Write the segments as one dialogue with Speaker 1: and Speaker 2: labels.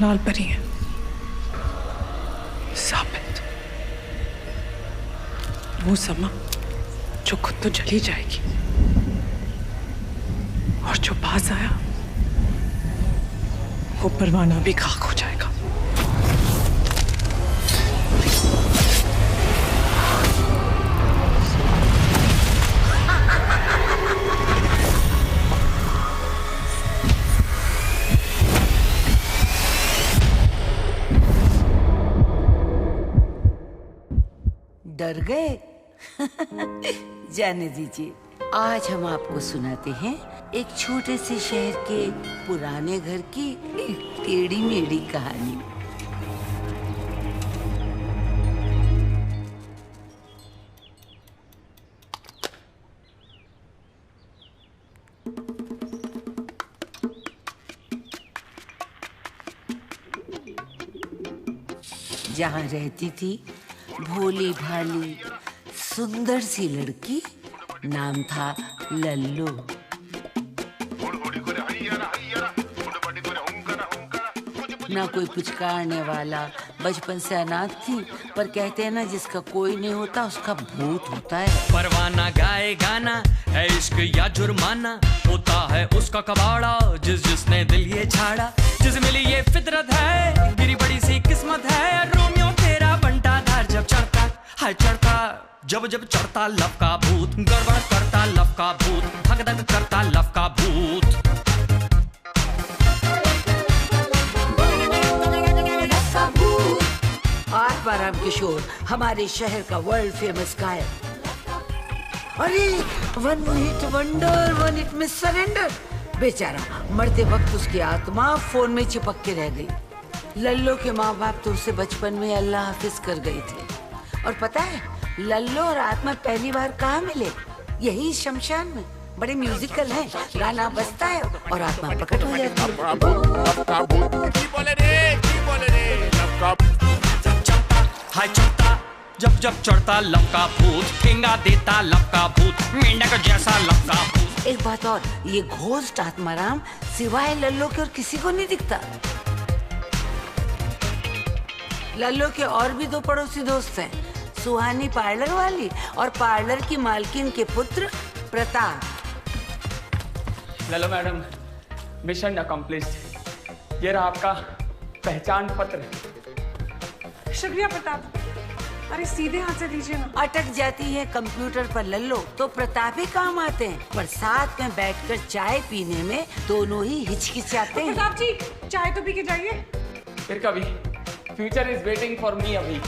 Speaker 1: लाल परी है, साबित। वो समा जो खुद तो जली जाएगी, और जो पास आया वो परवाना भी खाक हो जाएगा।
Speaker 2: डर गए? जाने दीजिए, आज हम आपको सुनाते हैं एक छोटे से शहर के पुराने घर की एक टेढ़ी मेढ़ी कहानी। जहाँ रहती थी भोली भाली सुंदर सी लड़की, नाम था लल्लू। ना कोई पुचकारने वाला, बचपन से अनाथ थी, पर कहते हैं ना जिसका कोई नहीं होता उसका भूत होता है।
Speaker 3: परवाना गाए गाना है इश्क या जुर्माना, होता है उसका कबाड़ा जिसने दिल ये छाड़ा। जिसे मिली ये फितरत है, गिरी बड़ी सी किस्मत है। रोमियो तेरा बंटा धार जब चढ़ता है चढ़ता, जब चढ़ता लव का भूत, गड़बड़ करता लव का भूत, धक धक करता लव का भूत।
Speaker 2: आत्माराम किशोर, हमारे शहर का वर्ल्ड फेमस गायक। अरे one hit wonder, one hit में सरेंडर। बेचारा मरते वक्त उसकी आत्मा फोन में चिपक के रह गई। लल्लो के माँ बाप तो उसे बचपन में अल्लाह हाफिज कर गए थे। और पता है लल्लो और आत्मा पहली बार कहाँ मिले? यही शमशान में। बड़े म्यूजिकल हैं, गाना बजता है और आत्मा प्रकट हो जाती है।
Speaker 3: हाय चढ़ता जब चढ़ता लव का भूत, ठेंगा देता लव का भूत, मेंढक जैसा लव का भूत।
Speaker 2: एक बात और, ये घोस्ट आत्माराम सिवाय लल्लो के और किसी को नहीं दिखता। लल्लो के और भी दो पड़ोसी दोस्त हैं, सुहानी पार्लर वाली और पार्लर की मालकिन के पुत्र Pratap.
Speaker 4: Lallo madam, mission accomplished. ये रहा आपका पहचान पत्र।
Speaker 1: शुक्रिया प्रताप। अरे सीधे हाथ से दीजिए ना।
Speaker 2: अटक जाती है कंप्यूटर पर लल्लो तो प्रताप ही काम आते हैं, पर साथ में बैठकर चाय पीने में दोनों ही हिचकिचाते हैं।
Speaker 1: प्रताप जी चाय तो पी के जाइए।
Speaker 4: फिर कभी, future is waiting for me अभी।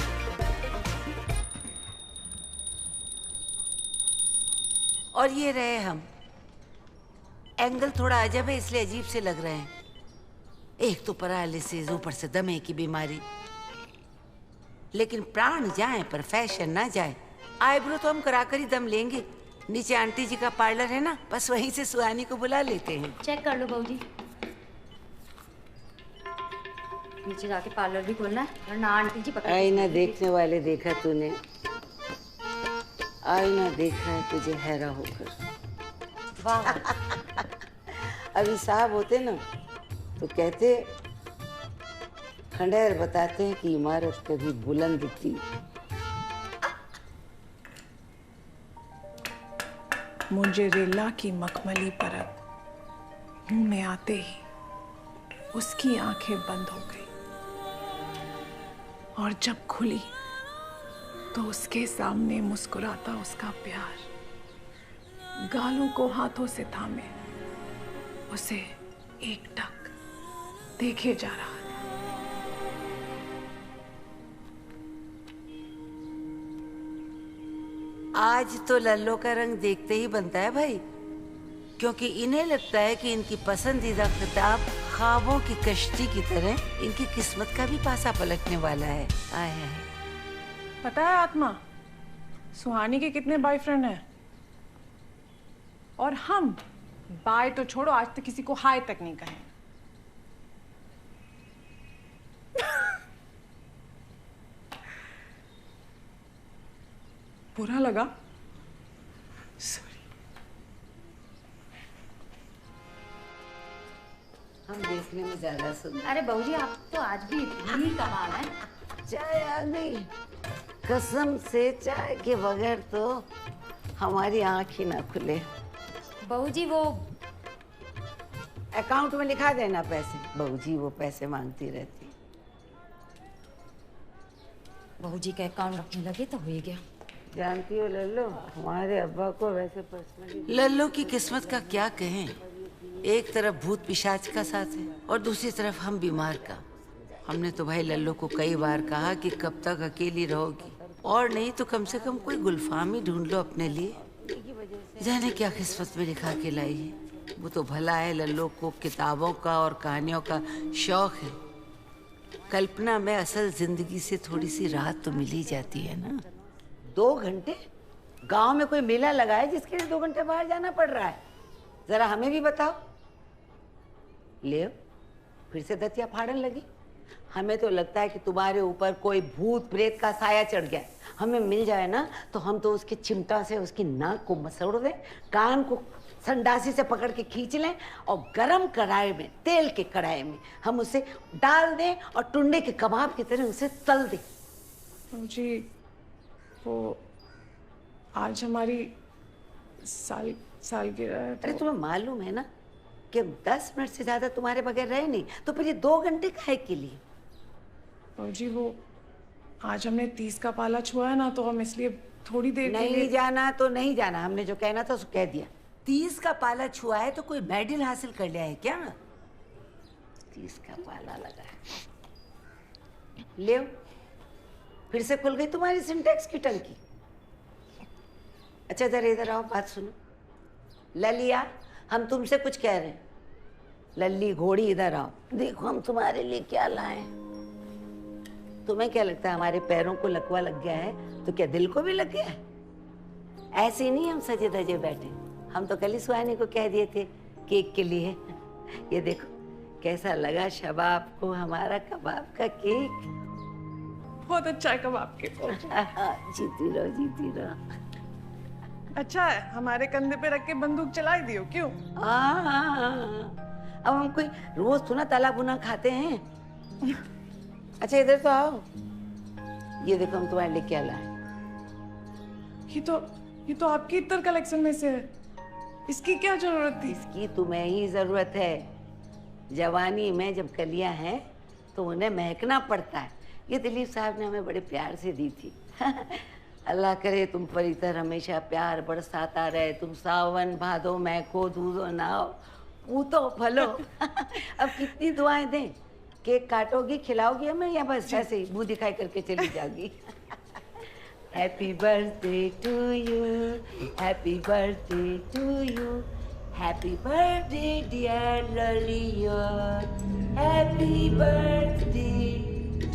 Speaker 2: और ये रहे हम। एंगल थोड़ा अजब है इसलिए अजीब से लग रहे हैं। एक तो पैरालिसिस, ऊपर से दमे की बीमारी। लेकिन प्राण जाए पर फैशन ना जाए। आईब्रो तो हम कराकर ही दम लेंगे। नीचे आंटी जी का पार्लर है ना, बस वहीं से सुहानी को बुला लेते हैं।
Speaker 5: चेक कर लो बहूजी, नीचे जाके पार्लर भी खोलना है वरना आंटी जी पकड़।
Speaker 2: आईना देखने वाले देखा तूने, आईना देखा है तुझे हैरा होकर।
Speaker 5: वाह
Speaker 2: अभी साहब होते ना तो कहते, खंडेर बताते हैं कि इमारत कभी बुलंद थी।
Speaker 1: मोज़रेला की मखमली परत मुंह में आते ही उसकी आंखें बंद हो गई, और जब खुली तो उसके सामने मुस्कुराता उसका प्यार गालों को हाथों से थामे उसे एकटक देखे जा रहा था।
Speaker 2: आज तो लल्लो का रंग देखते ही बनता है भाई, क्योंकि इन्हें लगता है कि इनकी पसंदीदा किताब ख्वाबों की कश्ती की तरह इनकी किस्मत का भी पासा पलटने वाला है। आए हैं।
Speaker 1: पता है आत्मा, सुहानी के कितने बॉयफ्रेंड हैं? और हम बाय तो छोड़ो, आज तक किसी को हाय तक नहीं कहे। बुरा लगा? सॉरी।
Speaker 2: हम देखने में ज्यादा सुंदर।
Speaker 5: अरे बहू जी आप तो आज भी इतनी कमाल है।
Speaker 2: चाय आ गई। कसम से चाय के बगैर तो हमारी आंख ही ना खुले।
Speaker 5: बहू जी वो
Speaker 2: अकाउंट में लिखा देना पैसे। बहू जी वो पैसे मांगती रहती।
Speaker 5: बहू जी का अकाउंट रखने लगे तो हो ही गया।
Speaker 2: जानती हो लल्लो, हमारे अब्बा को वैसे पर्सनली लल्लो की किस्मत का क्या कहें। एक तरफ भूत पिशाच का साथ है और दूसरी तरफ हम बीमार का। हमने तो भाई लल्लो को कई बार कहा कि कब तक अकेली रहोगी, और नहीं तो कम से कम कोई गुलफाम ही ढूंढ लो अपने लिए। जाने क्या किस्मत में लिखा के लाई है। वो तो भला है लल्लो को किताबों का और कहानियों का शौक है। कल्पना में असल जिंदगी से थोड़ी सी राहत तो मिल ही जाती है ना। 2 घंटे गांव में कोई मेला लगा है जिसके लिए 2 घंटे बाहर जाना पड़ रहा है? जरा हमें भी बताओ। ले फिर से दतिया फाड़न लगी। हमें तो लगता है कि तुम्हारे ऊपर कोई भूत प्रेत का साया चढ़ गया। हमें मिल जाए ना तो हम तो उसके चिमटा से उसकी नाक को मसोड़ दें, कान को संडासी से पकड़ के खींच लें और गरम कढ़ाई में, तेल के कढ़ाई में हम उसे डाल दें और टुंडे के कबाब की तरह उसे तल दें।
Speaker 1: जी वो आज हमारी सालगिरह है
Speaker 2: अरे तुम्हें मालूम है ना कि हम 10 मिनट से ज्यादा तुम्हारे बगैर रहे नहीं, तो फिर ये 2 घंटे काहे के लिए?
Speaker 1: जी वो आज हमने 30 का पाला छुआ है ना, तो हम इसलिए थोड़ी देर के लिए
Speaker 2: नहीं जाना तो नहीं जाना। हमने जो कहना था उसको कह दिया। 30 का पाला छुआ है तो कोई मेडल हासिल कर लिया है क्या? 30 का पाला लगा है। ले फिर से खुल गई तुम्हारी सिंटेक्स की टंकी। अच्छा इधर आओ, बात सुनो। ललिया हम तुमसे कुछ कह रहे हैं। लल्ली घोड़ी इधर आओ, देखो हम तुम्हारे लिए क्या लाए। तुम्हें क्या लगता है हमारे पैरों को लकवा लग गया है तो क्या दिल को भी लग गया है? ऐसे नहीं हम सजे धजे बैठे। हम तो कल ही सुहानी को कह दिए थे केक के लिए। ये देखो कैसा लगा शबाब को हमारा कबाब का केक।
Speaker 1: बहुत अच्छा है कबाब के।
Speaker 2: जीती रहो जीती रहो।
Speaker 1: अच्छा है, हमारे कंधे पे रख के बंदूक चला ही दियो क्यों?
Speaker 2: अब हम कोई रोज थोड़ा तला भुना खाते हैं। अच्छा इधर तो आओ। ये देखो हम तुम्हारे लिए क्या लाए।
Speaker 1: ये तो आपकी इत्र कलेक्शन में से है। इसकी क्या जरूरत थी?
Speaker 2: इसकी तुम्हें ही जरूरत है। जवानी में जब कलियां हैं तो उन्हें महकना पड़ता है। ये दिलीप साहब ने हमें बड़े प्यार से दी थी। अल्लाह करे तुम पर इधर हमेशा प्यार बरसाता रहे। तुम सावन भादो महको दूधो नाओ पूतो फलो। अब कितनी दुआएं दें? केक काटोगी, खिलाओगी हमें, या बस ऐसे ही मुंह दिखाई करके चली जाओगी? Happy birthday to you, happy birthday to you, happy birthday dear Laliya, happy birthday to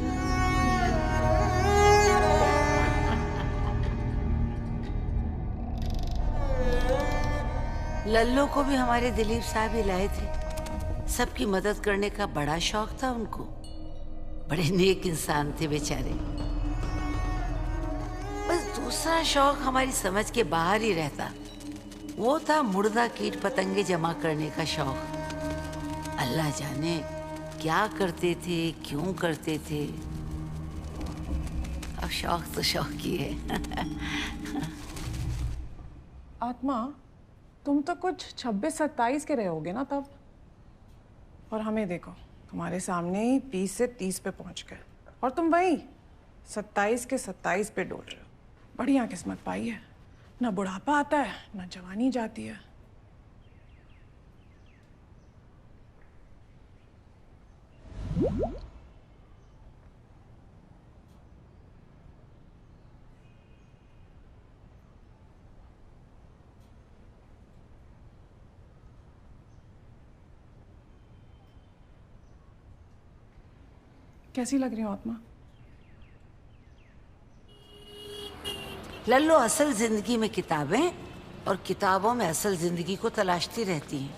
Speaker 2: Lallo को भी हमारे दिलीप साहब ही लाए थे। सबकी मदद करने का बड़ा शौक था उनको। बड़े नेक इंसान थे बेचारे। बस दूसरा शौक हमारी समझ के बाहर ही रहता। वो था मुर्दा कीट पतंगे जमा करने का शौक। अल्लाह जाने क्या करते थे, क्यों करते थे। अब शौक तो शौक ही है।
Speaker 1: आत्मा तुम तो कुछ 26-27 के रहे होगे ना तब। और हमें देखो तुम्हारे सामने ही 20 से 30 पे पहुंच गए और तुम वही 27 के 27 पे डोल रहे हो। बढ़िया किस्मत पाई है। ना बुढ़ापा आता है ना जवानी जाती है। कैसी लग रही हो आत्मा?
Speaker 2: लल्लो असल जिंदगी में किताबें और किताबों में असल जिंदगी को तलाशती रहती हैं।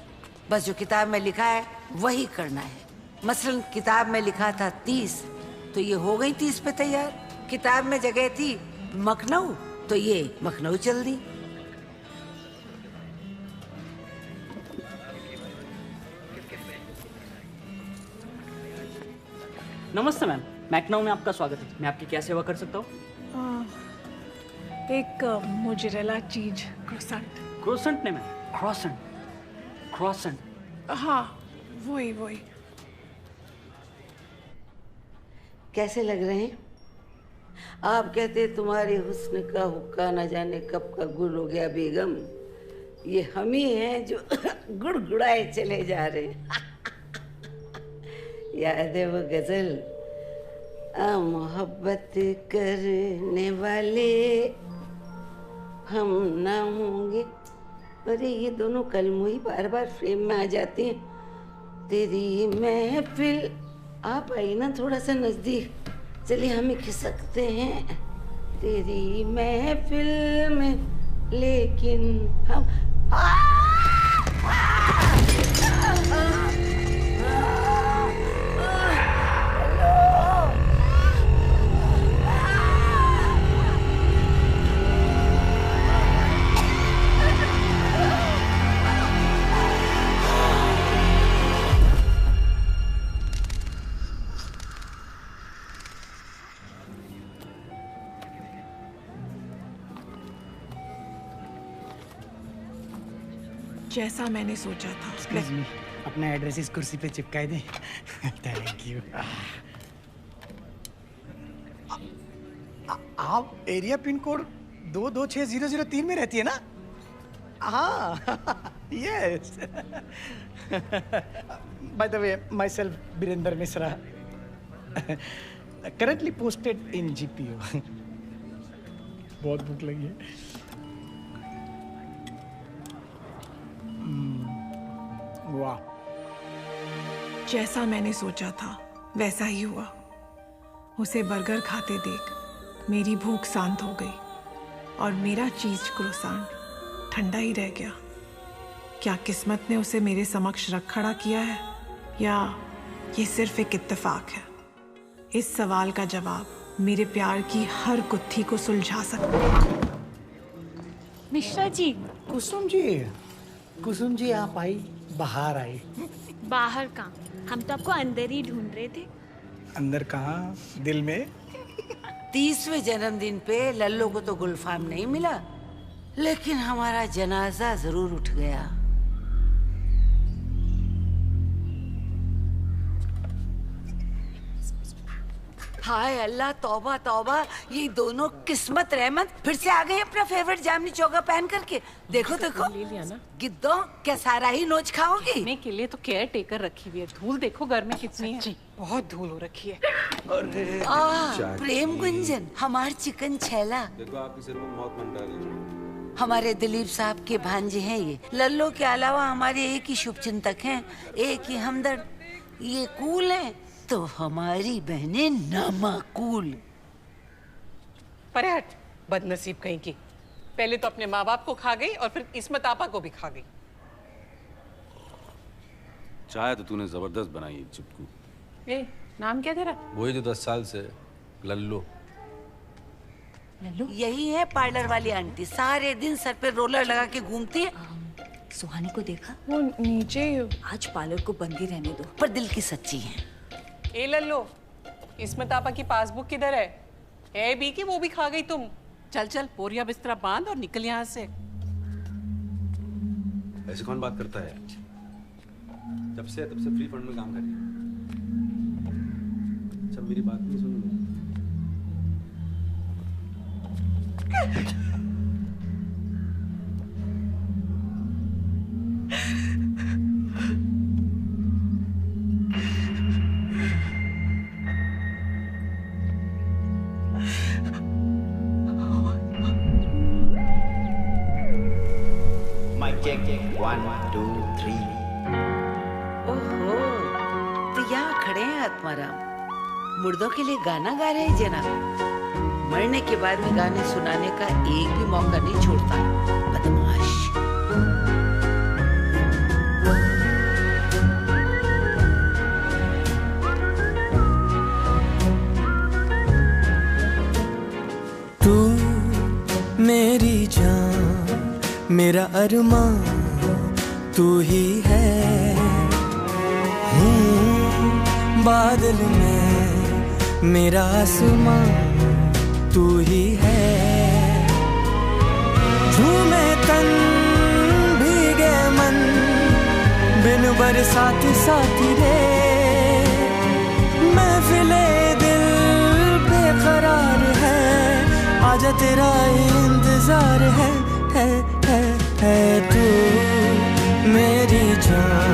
Speaker 2: बस जो किताब में लिखा है वही करना है। मसलन किताब में लिखा था 30 तो ये हो गई 30 पे तैयार। किताब में जगह थी मखनऊ तो ये मखनऊ चल दी।
Speaker 6: नमस्ते मैम, मैकनाउ में आपका स्वागत है। मैं आपकी क्या सेवा कर सकता हूँ?
Speaker 1: एक मोज़रेला चीज क्रोसेंट।
Speaker 6: क्रोसेंट नहीं मैम, क्रॉसेंट। क्रॉसेंट।
Speaker 1: हाँ, वही।
Speaker 2: कैसे लग रहे हैं? आप कहते तुम्हारे हुस्न का हुक्का न जाने कब का गुल हो गया बेगम। ये हम ही हैं जो गुड़गुड़ाए चले जा रहे हैं। याद है वो गजल, मोहब्बत करने वाले हम ना होंगे। अरे ये दोनों कलमुही बार बार फ्रेम में आ जाती हैं। तेरी महफिल, आप आई ना थोड़ा सा नजदीक, चलिए हम ही खिसकते हैं तेरी महफिल में, लेकिन हम
Speaker 1: जैसा मैंने सोचा था।
Speaker 7: एक्सक्यूज मी, अपना एड्रेस इस कुर्सी पे चिपका दें। Thank you. आप एरिया पिन कोड 226003 में रहती है ना? हाँ, yes. By the way, myself Birendra Mishra, currently posted in GPO. बहुत भूख लगी है। वाह,
Speaker 1: जैसा मैंने सोचा था वैसा ही हुआ। उसे बर्गर खाते देख मेरी भूख शांत हो गई और मेरा चीज क्रोसेंट ठंडा ही रह गया। क्या किस्मत ने उसे मेरे समक्ष रख खड़ा किया है या ये सिर्फ एक इत्तेफाक है? इस सवाल का जवाब मेरे प्यार की हर गुत्थी को सुलझा सकता है।
Speaker 8: मिश्रा जी।
Speaker 7: कुसुम जी आप आई, बाहर आई।
Speaker 8: बाहर कहाँ, हम तो आपको अंदर ही ढूंढ रहे थे।
Speaker 7: अंदर कहाँ, दिल में।
Speaker 2: 30वें जन्मदिन पे लल्लो को तो गुलफाम नहीं मिला, लेकिन हमारा जनाजा जरूर उठ गया। हाय अल्लाह, तौबा तौबा, ये दोनों किस्मत रहमत फिर से आ गए अपना फेवरेट जामनी चौगा पहन करके। देखो देखो,
Speaker 9: ले लिया ना
Speaker 2: गिद्दो, क्या सारा ही नोच खाओगी?
Speaker 9: खाने के लिए तो केयर टेकर रखी हुई है। धूल देखो घर में कितनी है। बहुत धूल हो रखी है।
Speaker 2: प्रेम गुंजन, हमार चिकन छैला।
Speaker 10: देखो आपके सिर में मौत मंडरा रही है।
Speaker 2: हमारे दिलीप साहब के भांजे हैं ये। लल्लो के अलावा हमारे एक ही शुभचिंतक हैं, एक ही हमदर्द। ये कूल हैं तो हमारी बहनें नामाकूल।
Speaker 9: परे हट, बदनसीब कहीं की। पहले तो अपने माँ बाप को खा गई और फिर इस्मत आपा को भी खा गई।
Speaker 10: चाय तो तूने जबरदस्त बनाई है चिपकू।
Speaker 9: ए, नाम क्या तेरा?
Speaker 10: वही जो 10 साल से लल्लो।
Speaker 8: लल्लू?
Speaker 2: यही है पार्लर वाली आंटी, सारे दिन सर पे रोलर लगा के घूमती है।
Speaker 5: सुहानी को देखा?
Speaker 1: वो नीचे।
Speaker 5: आज पार्लर को बंद ही रहने दो।
Speaker 2: पर दिल की सच्ची है।
Speaker 9: ए लल्लो, इस्मत आपा की पासबुक किधर है? ए बी की वो भी खा गई तुम। चल चल, बोरिया बिस्तरा बांध और निकल यहाँ से।
Speaker 10: ऐसे कौन बात करता है? तब से फ्री फंड में काम कर रही है। सब मेरी बात नहीं सुन।
Speaker 7: चेक 1 2 3।
Speaker 2: ओहो, तो यहाँ खड़े हैं आत्माराम, मुर्दों के लिए गाना गा रहे हैं जनाब। मरने के बाद भी गाने सुनाने का एक भी मौका नहीं छोड़ता, बदमाश।
Speaker 3: तू मेरी जान, मेरा अरमान तू ही है। बादल में मेरा आसमां तू ही है, झूमे तन भीगे मन बिन बरसात साथी रे, महफिले दिल बेकरार है, आजा तेरा इंतजार है तू मेरी जान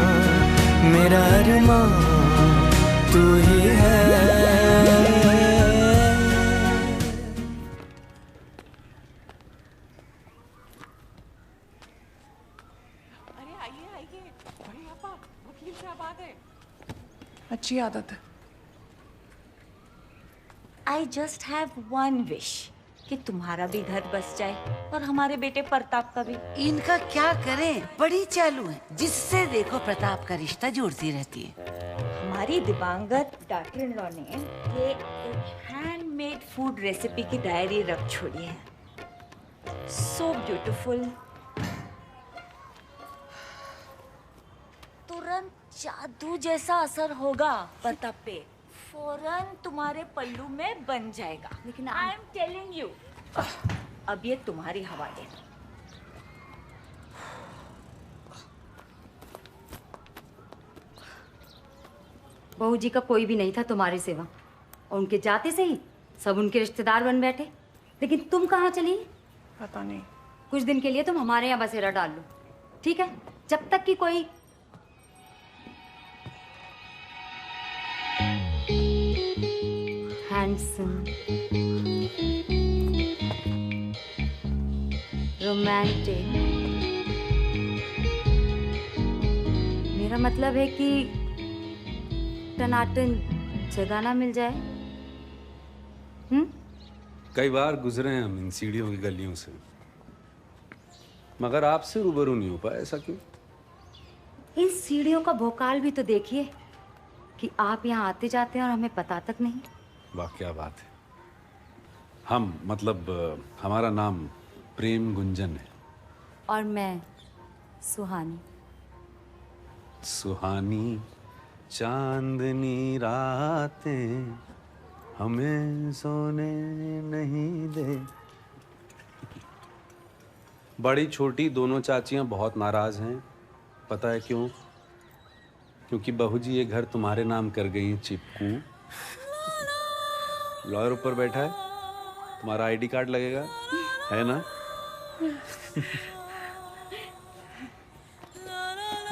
Speaker 3: मेरा अरमान तू ही है।
Speaker 9: अरे आइए आइए, बड़े आपा, वकील साहब आ गए।
Speaker 1: अच्छी आदत है।
Speaker 8: I just have one wish कि तुम्हारा भी घर बस जाए और हमारे बेटे प्रताप का भी।
Speaker 2: इनका क्या करें, बड़ी चालू है, जिससे देखो प्रताप का रिश्ता जोड़ती रहती है।
Speaker 8: हमारी दिवंगत डॉटर इन लॉ ने ये एक हैंडमेड फूड रेसिपी की डायरी रख छोड़ी है, सो ब्यूटीफुल। तुरंत जादू जैसा असर होगा प्रताप पे, फौरन तुम्हारे पल्लू में बन जाएगा। लेकिन आई एम टेलिंग यू, अब ये तुम्हारी हवाले।
Speaker 5: बहू जी का कोई भी नहीं था तुम्हारी सेवा, और उनके जाते से ही सब उनके रिश्तेदार बन बैठे। लेकिन तुम कहाँ चली?
Speaker 1: पता नहीं।
Speaker 5: कुछ दिन के लिए तुम हमारे यहाँ बसेरा डाल लो, ठीक है? जब तक कि कोई हैंडसम, रोमांटिक, मेरा मतलब है कि टनाटन जगह ना मिल जाए।
Speaker 10: कई बार गुजरे हैं हम इन सीढ़ियों की गलियों से, मगर आपसे रूबरू नहीं हो पाए। ऐसा क्यों?
Speaker 5: इन सीढ़ियों का भोकाल भी तो देखिए कि आप यहाँ आते जाते हैं और हमें पता तक नहीं।
Speaker 10: वाह क्या बात है। हम मतलब हमारा नाम प्रेम गुंजन है।
Speaker 5: और मैं सुहानी।
Speaker 10: सुहानी चांदनी रातें हमें सोने नहीं दे। बड़ी छोटी दोनों चाचियां बहुत नाराज हैं। पता है क्यों? क्योंकि बहू जी ये घर तुम्हारे नाम कर गई हैं। चिपकू लॉयर ऊपर बैठा है, तुम्हारा आईडी कार्ड लगेगा, है ना?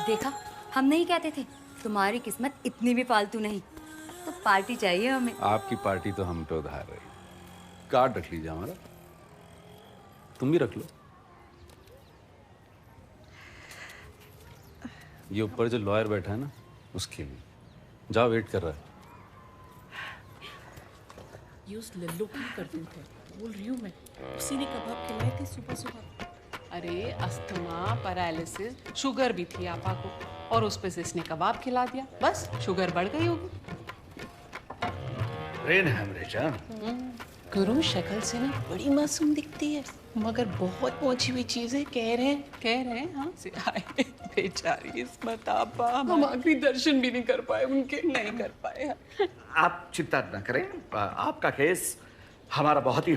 Speaker 5: देखा, हम नहीं कहते थे तुम्हारी किस्मत इतनी भी फालतू नहीं। तो पार्टी चाहिए हमें।
Speaker 10: आपकी पार्टी तो हम पे उधार रही। कार्ड रख लीजिए हमारा, तुम भी रख लो। ये ऊपर जो लॉयर बैठा है ना, उसके लिए जाओ, वेट कर रहा है।
Speaker 9: ये उस लल्लू की करतूत है, बोल रही हूँ मैं। उसी ने कबाब खिलाए थे सुबह सुबह। अरे अस्थमा, पैरालिसिस, शुगर भी थी आपा को, और उस पे से इसने कबाब खिला दिया, बस शुगर बढ़ गई होगी।
Speaker 11: रेन है मेरे जान।
Speaker 9: गुरु शक्ल से ना बड़ी मासूम दिखती है, मगर बहुत पहुंची हुई चीजें कह रहे हैं। हाँ से आए बेचारी इस्मत आपा, हम आखिरी दर्शन भी नहीं कर पाए उनके, नहीं कर पाए।
Speaker 11: आप चिंता न करें, आपका केस हमारा बहुत ही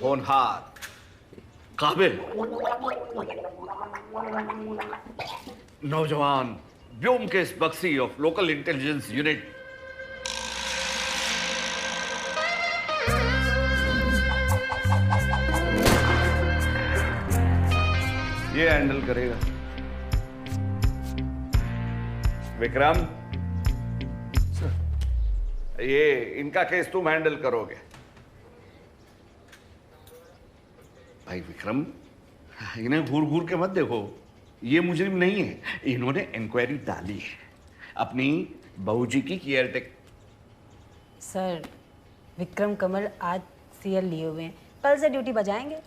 Speaker 11: होनहार, काबिल नौजवान Byomkesh Bakshi of local intelligence unit ये हैंडल करेगा। विक्रम, ये इनका केस तुम हैंडल करोगे। भाई विक्रम, इन्हें घूर घूर के मत देखो, ये मुजरिम नहीं है। इन्होंने इंक्वायरी डाली है अपनी बहू जी की केयरटेक।
Speaker 12: सर, विक्रम कमल आज सीएल लिए हुए हैं, कल से ड्यूटी बजाएंगे।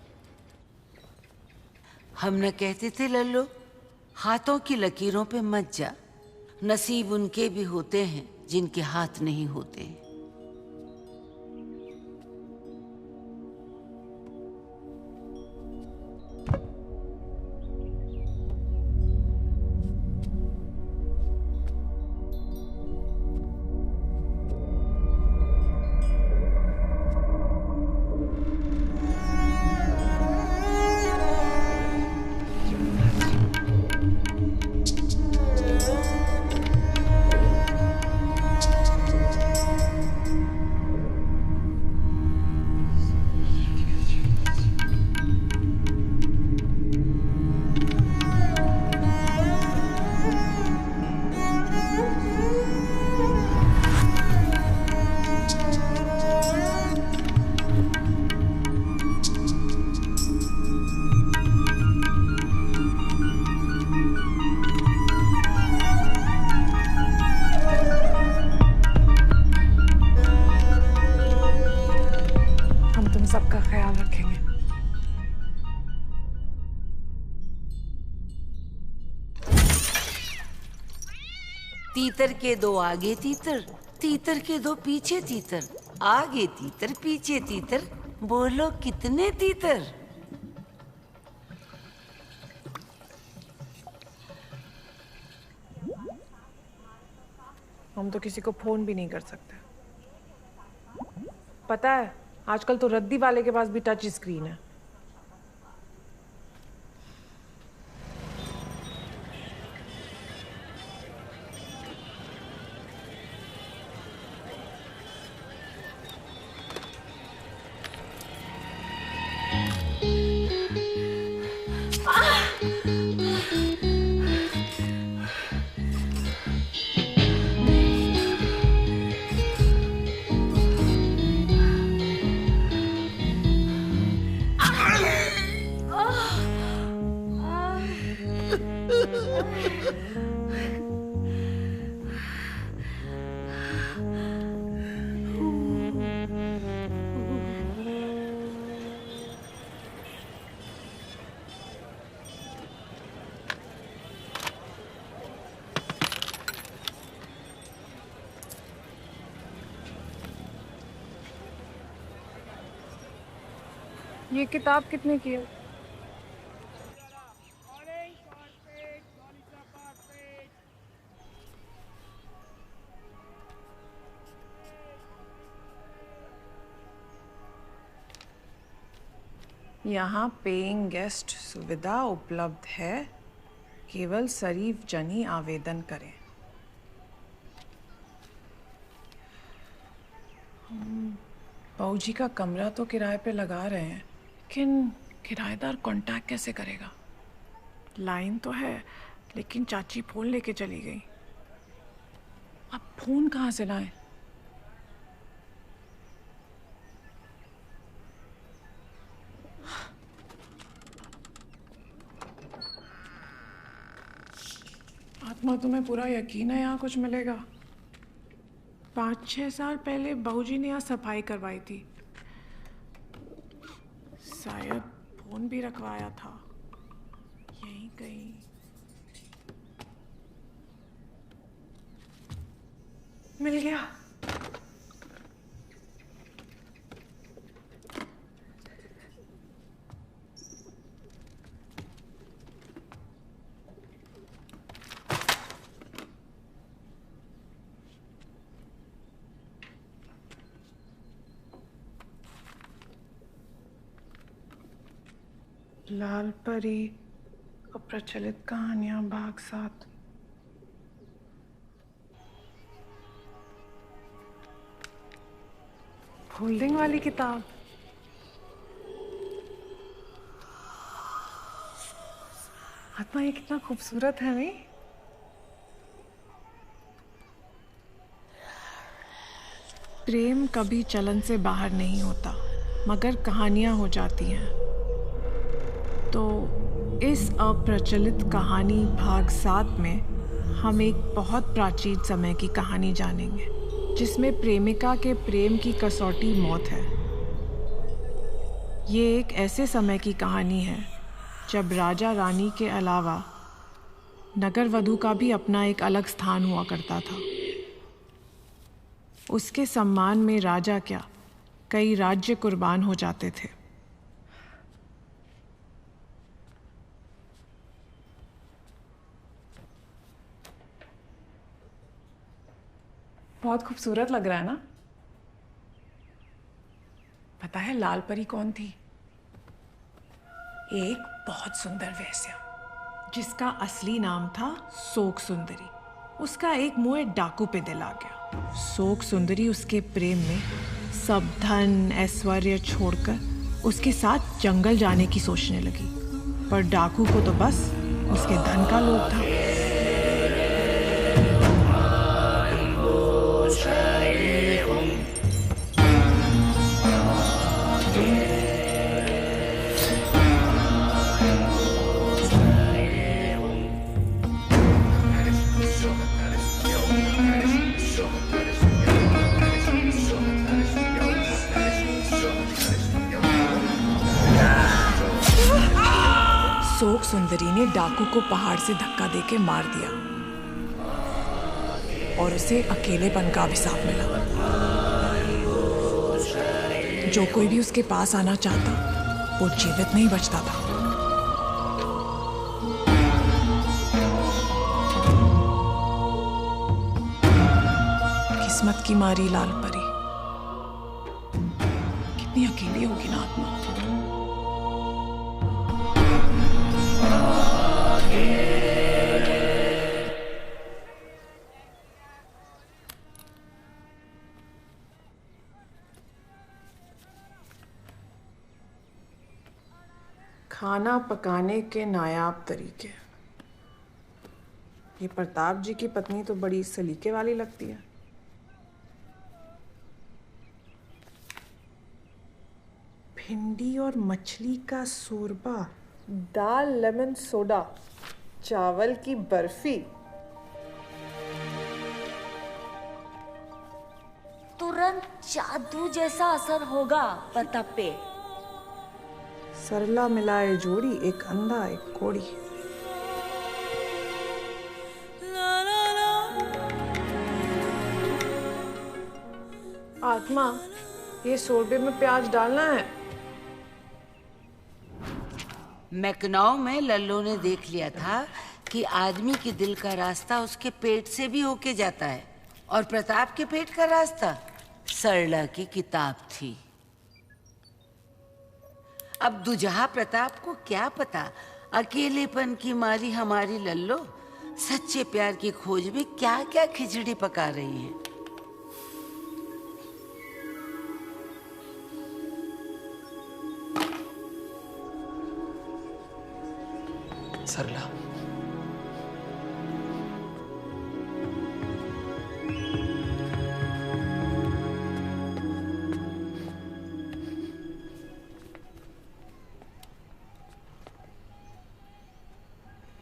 Speaker 2: हम न कहते थे लल्लू, हाथों की लकीरों पे मत जा, नसीब उनके भी होते हैं जिनके हाथ नहीं होते।
Speaker 1: का ख्याल रखेंगे।
Speaker 2: तीतर के दो आगे तीतर, तीतर के दो पीछे तीतर, आगे तीतर पीछे तीतर, बोलो कितने तीतर?
Speaker 1: हम तो किसी को फोन भी नहीं कर सकते। पता है आजकल तो रद्दी वाले के पास भी टच स्क्रीन है। ये किताब कितने की है? यहाँ पेइंग गेस्ट सुविधा उपलब्ध है, केवल शरीफ जनी आवेदन करें। बाबू जी का कमरा तो किराए पे लगा रहे हैं, लेकिन किराएदार कांटेक्ट कैसे करेगा? लाइन तो है, लेकिन चाची फोन लेके चली गई। अब फोन कहाँ से लाएं? आत्मा, तुम्हें पूरा यकीन है यहाँ कुछ मिलेगा? 5-6 साल पहले बाबूजी ने यहाँ सफाई करवाई थी, शायद फोन भी रखवाया था यहीं कहीं। मिल गया। लाल परी अप्रचलित कहानियां भाग 7। होल्डिंग वाली किताब। आत्मा, ये कितना खूबसूरत है नहीं? प्रेम कभी चलन से बाहर नहीं होता, मगर कहानियां हो जाती हैं। तो इस अप्रचलित कहानी भाग 7 में हम एक बहुत प्राचीन समय की कहानी जानेंगे, जिसमें प्रेमिका के प्रेम की कसौटी मौत है। ये एक ऐसे समय की कहानी है जब राजा रानी के अलावा नगर वधू का भी अपना एक अलग स्थान हुआ करता था। उसके सम्मान में राजा क्या, कई राज्य कुर्बान हो जाते थे। बहुत खूबसूरत लग रहा है ना? पता है लाल परी कौन थी? एक बहुत सुंदर वेश्या, जिसका असली नाम था शोक सुंदरी। उसका एक मुँह डाकू पे दिल आ गया। शोक सुंदरी उसके प्रेम में सब धन ऐश्वर्य छोड़कर उसके साथ जंगल जाने की सोचने लगी, पर डाकू को तो बस उसके धन का लोभ था। सोक सुंदरी ने डाकू को पहाड़ से धक्का देके मार दिया और उसे अकेलेपन का अभिशाप मिला। जो कोई भी उसके पास आना चाहता वो जीवित नहीं बचता था। किस्मत की मारी लाल परी, कितनी अकेली होगी ना आत्मा। खाना पकाने के नायाब तरीके। ये प्रताप जी की पत्नी तो बड़ी सलीके वाली लगती है। भिंडी और मछली का शोरबा, दाल लेमन सोडा, चावल की बर्फी।
Speaker 8: तुरंत जादू जैसा असर होगा प्रताप पे।
Speaker 1: सरला मिलाए जोड़ी, एक अंधा एक कोड़ी। आत्मा, ये शोरबे में प्याज डालना है।
Speaker 2: मैकनाऊ में लल्लो ने देख लिया था कि आदमी के दिल का रास्ता उसके पेट से भी होके जाता है, और प्रताप के पेट का रास्ता सरला की किताब थी। अब दुजहा प्रताप को क्या पता, अकेलेपन की मारी हमारी लल्लो सच्चे प्यार की खोज में क्या क्या खिचड़ी पका रही है।
Speaker 6: सरला,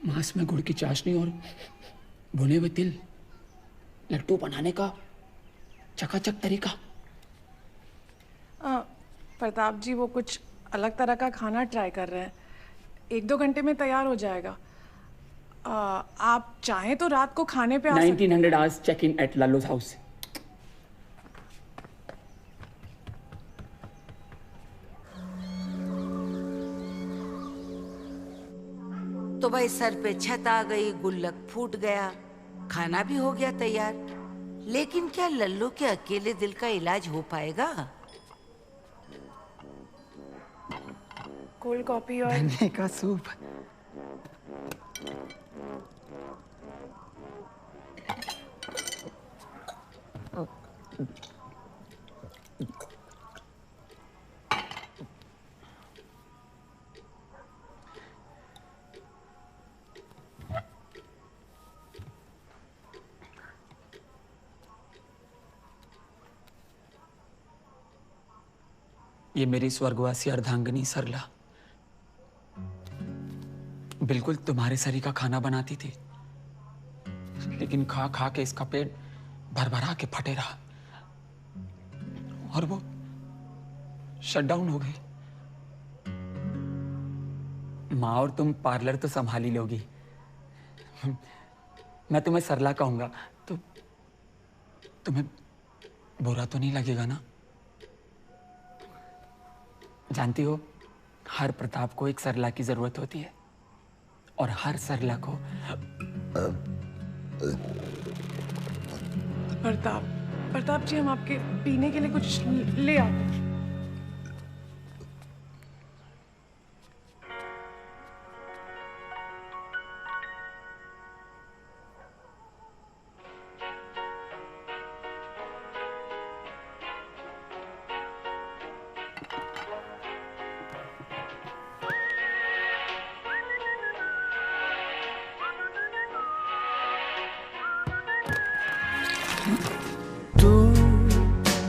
Speaker 6: मांस में गुड़ की चाशनी और भुने हुए तिल, लड्डू बनाने का चकाचक तरीका।
Speaker 1: प्रताप जी वो कुछ अलग तरह का खाना ट्राई कर रहे हैं, 1-2 घंटे में तैयार हो जाएगा। आप चाहें तो रात को खाने पे आ सकते हैं।
Speaker 6: 1900 hours check in at Lallo's house.
Speaker 2: तो भाई सर पे छत आ गई, गुल्लक फूट गया, खाना भी हो गया तैयार। लेकिन क्या लल्लो के अकेले दिल का इलाज हो पाएगा?
Speaker 1: कोल्ड कॉफी और
Speaker 6: धनिया का सूप। ये मेरी स्वर्गवासी अर्धांगिनी सरला बिल्कुल तुम्हारे सरी का खाना बनाती थी, लेकिन खा खा के इसका पेट भरभरा के फटे रहा और वो शट डाउन हो गई। माँ और तुम पार्लर तो संभाल ही लोगी, मैं तुम्हें सरला कहूंगा तो तुम्हें बुरा तो नहीं लगेगा ना? जानती हो, हर प्रताप को एक सरला की जरूरत होती है और हर सरला को
Speaker 1: प्रताप जी, हम आपके पीने के लिए कुछ ले आते हैं।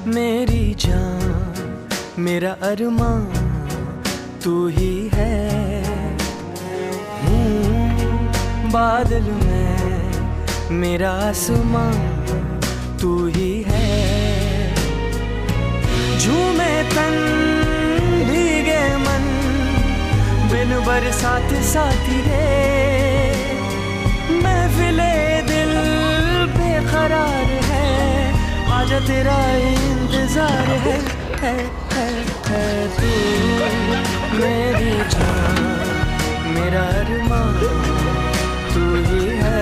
Speaker 13: मेरी जान, मेरा अरमां तू ही है। बादल में मेरा आसमां तू ही है। झूमे तन भीगे मन बिन बरसात साथ साथी रे, महफिले दिल बेकरार है, आजा तेरा इंतजार है तू मेरी जान, मेरा अरमान तू ही है।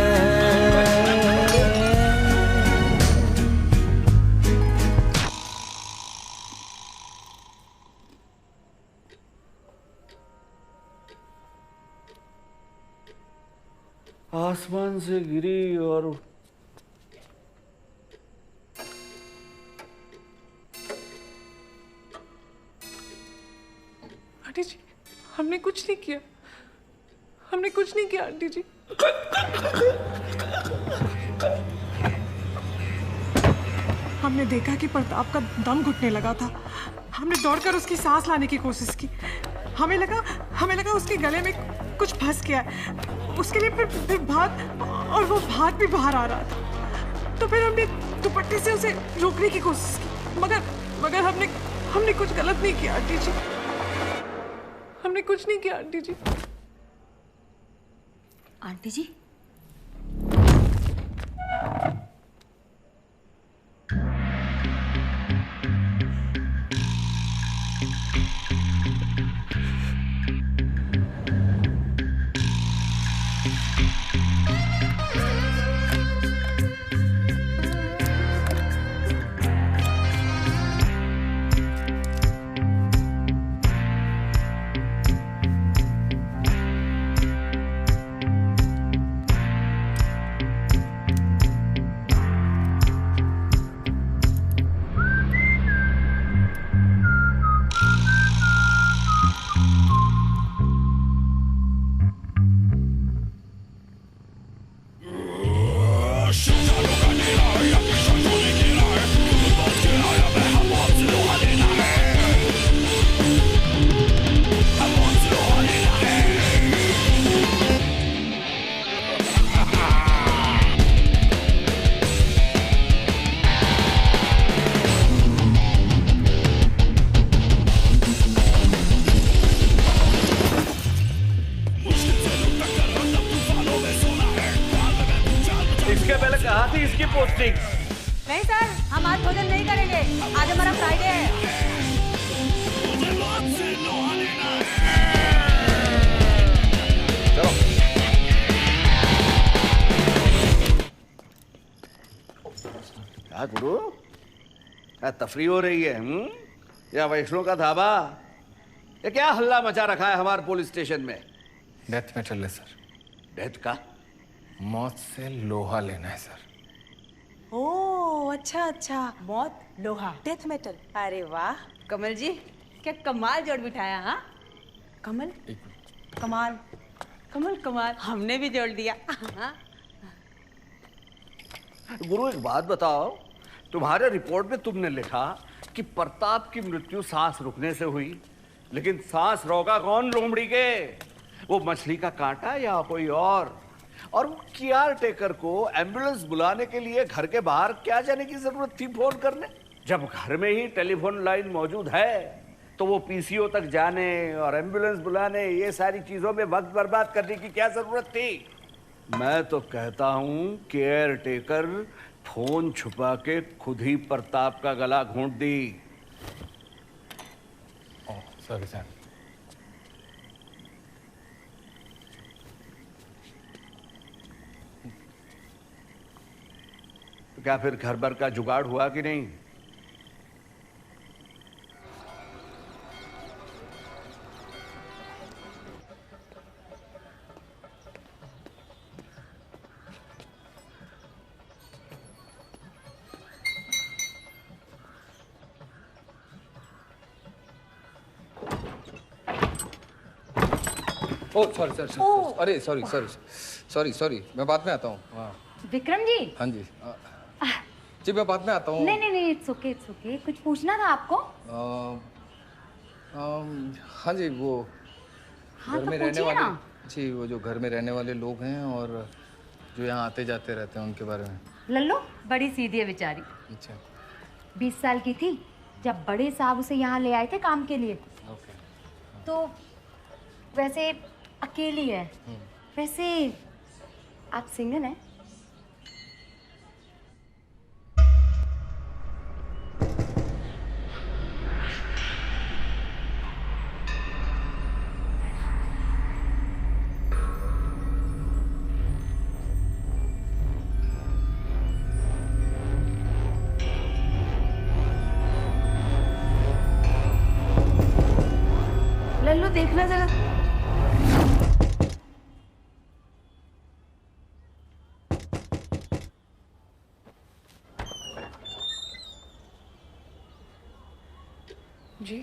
Speaker 11: आसमान से गिरी और
Speaker 1: आंटी जी, हमने कुछ नहीं किया, हमने कुछ नहीं किया आंटी जी। हमने देखा कि प्रताप का दम घुटने लगा था। हमने दौड़कर उसकी सांस लाने की कोशिश की। हमें लगा उसके गले में कुछ फंस गया। उसके लिए फिर भाग, और वो भाग भी बाहर आ रहा था। तो फिर हमने दुपट्टे से उसे रोकने की कोशिश की, मगर हमने कुछ गलत नहीं किया आंटी जी। हमने कुछ नहीं किया आंटी जी।
Speaker 5: आंटी जी,
Speaker 12: नहीं सर, हम आज भोजन नहीं करेंगे, आज हमारा फ्राइडे है।
Speaker 11: चलो। क्या गुरु, क्या तफरी हो रही है? या वैष्णो का ढाबा? ये क्या हल्ला मचा रखा है हमारे पुलिस स्टेशन में?
Speaker 14: डेथ मेटल है सर।
Speaker 11: डेथ का?
Speaker 14: मौत से लोहा लेना है सर।
Speaker 12: ओह अच्छा, मौत लोहा डेथ मेटल। अरे वाह कमल जी, क्या कमाल जोड़ बिठाया। हाँ कमल, कमाल हमने भी जोड़ दिया।
Speaker 11: गुरु एक बात बताओ, तुम्हारे रिपोर्ट में तुमने लिखा कि प्रताप की मृत्यु सांस रुकने से हुई, लेकिन सांस रोका कौन लोमड़ी के? वो मछली का कांटा या कोई और वो केयर टेकर को एम्बुलेंस बुलाने के लिए घर के बाहर क्या जाने की जरूरत थी फोन करने? जब घर में ही टेलीफोन लाइन मौजूद है तो वो पीसीओ तक जाने और एम्बुलेंस बुलाने, ये सारी चीजों में वक्त बर्बाद करने की क्या जरूरत थी? मैं तो कहता हूं केयर टेकर फोन छुपा के खुद ही प्रताप का गला घोंट दी।
Speaker 14: Sorry sir.
Speaker 11: क्या फिर घर भर का जुगाड़ हुआ कि नहीं?
Speaker 14: ओह सॉरी सर, अरे सॉरी, मैं बाद में आता हूँ। हाँ
Speaker 5: विक्रम जी।
Speaker 14: हाँ जी जी, मैं बाद में आता हूँ।
Speaker 5: नहीं, इट्स ओके। कुछ पूछना था आपको?
Speaker 14: हाँ जी, वो
Speaker 5: हाँ,
Speaker 14: घर
Speaker 5: तो
Speaker 14: में रहने वाले
Speaker 5: जी,
Speaker 14: वो जो घर में रहने वाले लोग हैं और जो यहाँ आते जाते रहते हैं उनके बारे में।
Speaker 5: लल्लू बड़ी सीधी है बेचारी।
Speaker 14: अच्छा।
Speaker 5: 20 साल की थी जब बड़े साहब उसे यहाँ ले आए थे काम के लिए।
Speaker 14: ओके।
Speaker 5: तो वैसे अकेली है। वैसे आप सिंगल हैं? लल्लू देखना जरा।
Speaker 1: जी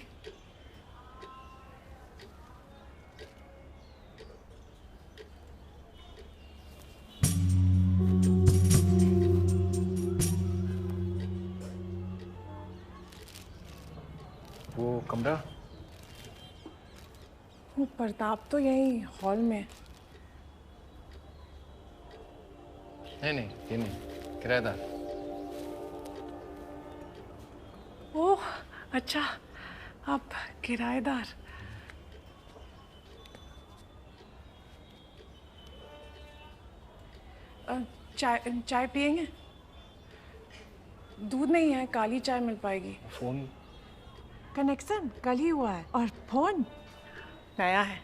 Speaker 14: वो कमरा?
Speaker 1: वो प्रताप तो यही हॉल में।
Speaker 14: नहीं, ये नहीं, किराएदार।
Speaker 1: ओह अच्छा, आप किराएदार। चाय पियेंगे? दूध नहीं है, काली चाय मिल पाएगी।
Speaker 14: फोन?
Speaker 1: कनेक्शन कल ही हुआ है और फोन नया है।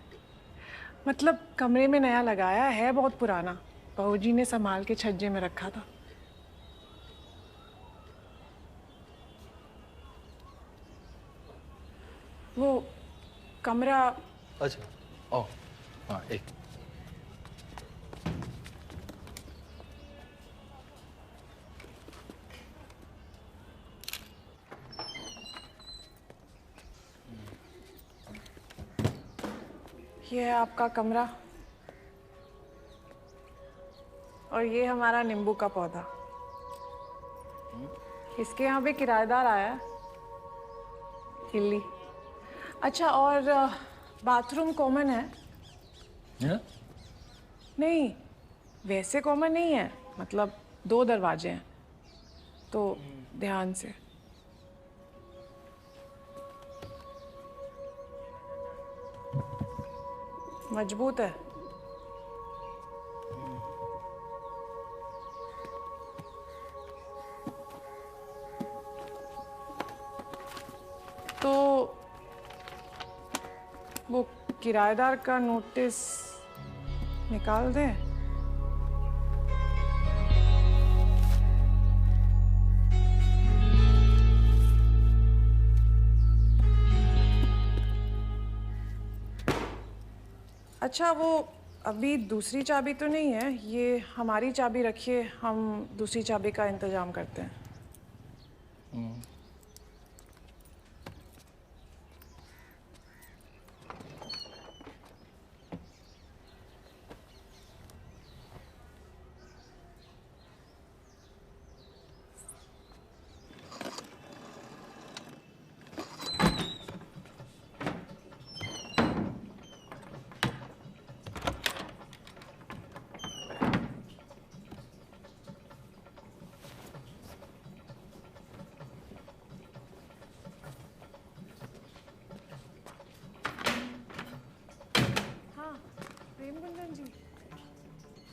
Speaker 1: मतलब कमरे में नया लगाया है, बहुत पुराना। बहू जी ने संभाल के छज्जे में रखा था। वो कमरा।
Speaker 14: अच्छा, ओ हाँ, एक।
Speaker 1: ये है आपका कमरा और ये हमारा नींबू का पौधा। इसके यहाँ पे किराएदार आया है, हिल्ली। अच्छा, और बाथरूम कॉमन है? नहीं, वैसे कॉमन नहीं है, मतलब 2 दरवाजे हैं, तो ध्यान से। मजबूत है। तो वो किराएदार का नोटिस निकाल दें? अच्छा, वो अभी दूसरी चाबी तो नहीं है, ये हमारी चाबी रखिए, हम दूसरी चाबी का इंतजाम करते हैं।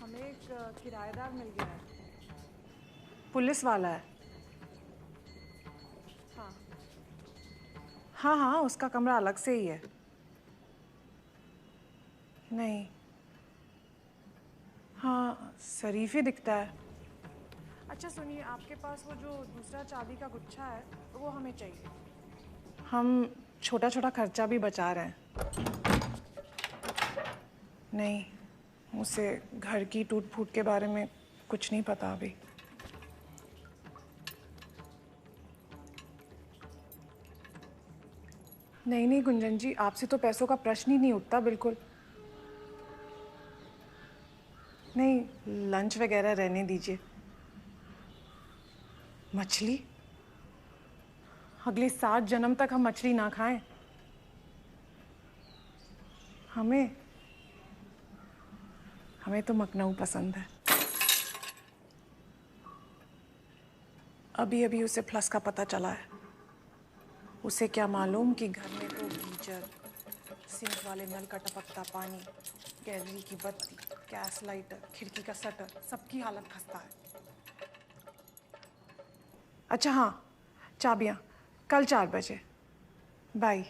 Speaker 1: हमें एक किराएदार मिल गया है, पुलिस वाला है। हाँ, उसका कमरा अलग से ही है। नहीं, हाँ, शरीफ ही दिखता है। अच्छा सुनिए, आपके पास वो जो दूसरा चाबी का गुच्छा है वो हमें चाहिए। हम छोटा छोटा खर्चा भी बचा रहे हैं। नहीं, मुझे घर की टूट फूट के बारे में कुछ नहीं पता अभी। नहीं गुंजन जी, आपसे तो पैसों का प्रश्न ही नहीं उठता बिल्कुल। नहीं, लंच वगैरह रहने दीजिए। मछली? अगले 7 जन्म तक हम मछली ना खाएं। हमें तो मखनऊ पसंद है। अभी अभी उसे फ्लस का पता चला है। उसे क्या मालूम कि घर में तो गीजर, सिंक वाले नल का टपकता पानी गैलरी की बत्ती, गैस लाइटर, खिड़की का शटर, सबकी हालत खस्ता है। अच्छा हाँ, चाबियाँ कल 4 बजे। Bye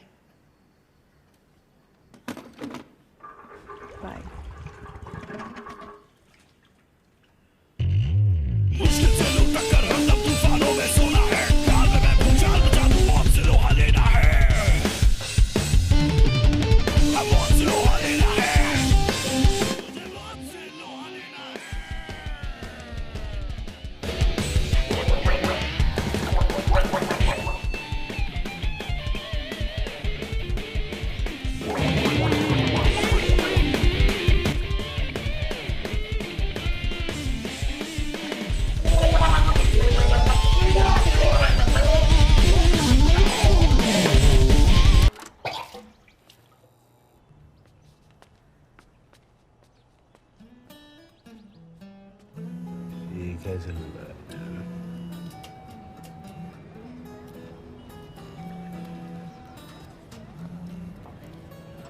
Speaker 1: bye.
Speaker 10: क्या चल रहा है?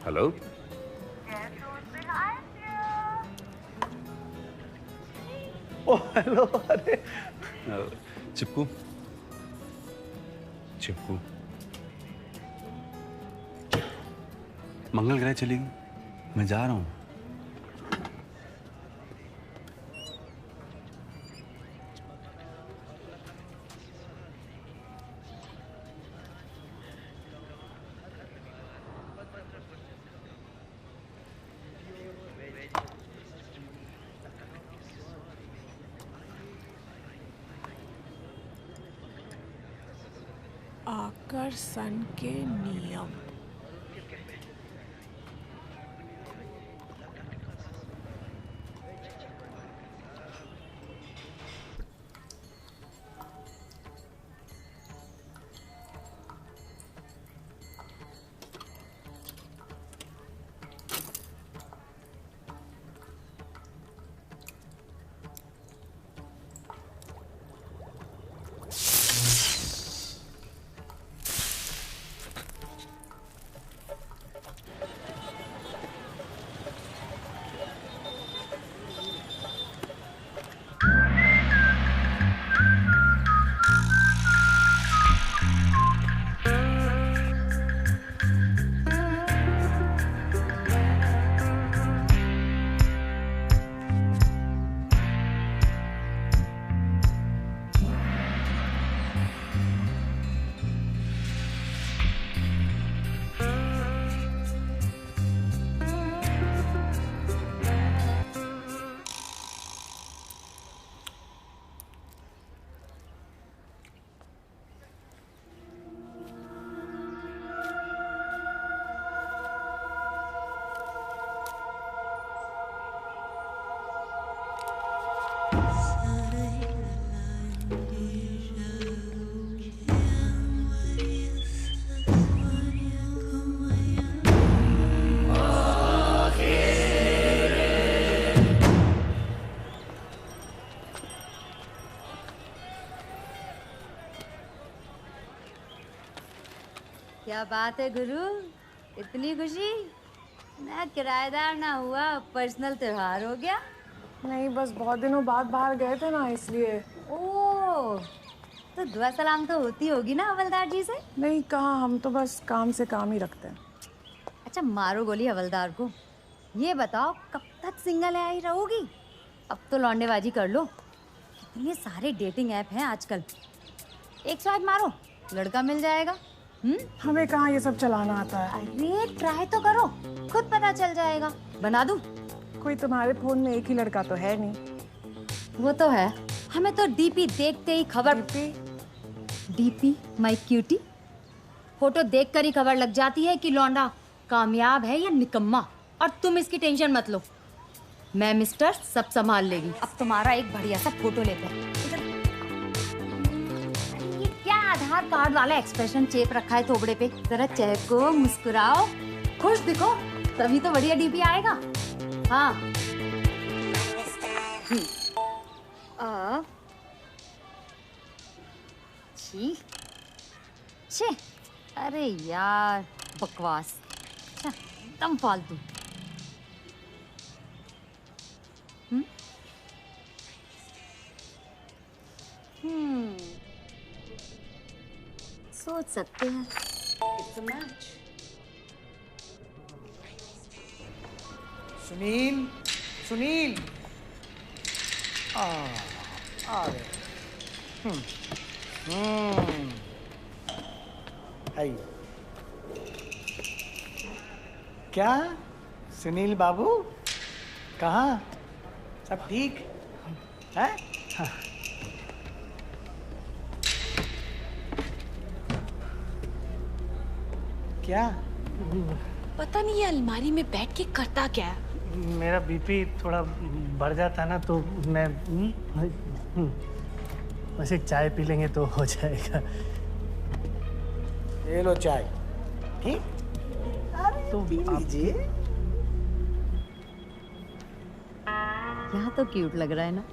Speaker 10: Hello,
Speaker 11: oh hello. अरे
Speaker 10: चिपकू, चिपकू मंगल ग्रह चलेगी, मैं जा रहा हूँ।
Speaker 1: आकर्षण के नियम।
Speaker 5: क्या बात है गुरु, इतनी खुशी? मैं किराएदार ना हुआ, पर्सनल त्योहार हो गया।
Speaker 1: नहीं, बस बहुत दिनों बाद बाहर गए थे ना, इसलिए।
Speaker 5: ओह, तो दुआ सलाम तो होती होगी ना हवलदार जी से?
Speaker 1: नहीं, कहाँ, हम तो बस काम से काम ही रखते हैं।
Speaker 5: अच्छा मारो गोली हवलदार को। ये बताओ कब तक सिंगल आई रहोगी? अब तो लौंडेबाजी कर लो, इतने सारे डेटिंग ऐप हैं आजकल। एक स्वाइप मारो, लड़का मिल जाएगा।
Speaker 1: हमें कहाँ ये सब चलाना आता है।
Speaker 5: अरे ट्राई तो करो, खुद पता चल जाएगा। बना दूं?
Speaker 1: कोई तुम्हारे फोन में एक ही लड़का तो है नहीं।
Speaker 5: वो तो है, हमें तो डीपी देखते ही खबर। डीपी माय क्यूटी, फोटो देखकर ही खबर लग जाती है कि लौंडा कामयाब है या निकम्मा। और तुम इसकी टेंशन मत लो, मैं मिस्टर सब संभाल लेगी। अब तुम्हारा एक बढ़िया सा फोटो लेते हैं। ये क्या आधार कार्ड वाला एक्सप्रेशन चेप रखा है थोबड़े पे? जरा चहको, मुस्कुराओ, खुश दिखो, तभी तो बढ़िया डीपी आएगा। हाँ छी छे, अरे यार बकवास, एकदम फालतू। सोच सकते हैं।
Speaker 9: It's a match.
Speaker 7: Sunil, Sunil, आ गए। आइए। क्या सुनील बाबू, कहाँ? सब ठीक है? हाँ। क्या?
Speaker 15: पता नहीं ये अलमारी में बैठ के करता क्या है।
Speaker 7: मेरा बीपी थोड़ा बढ़ जाता ना, तो मैं बस एक चाय पी लेंगे तो हो जाएगा। ये लो चाय। ठीक? तो पी लीजिए।
Speaker 5: यहाँ तो क्यूट लग रहा है ना।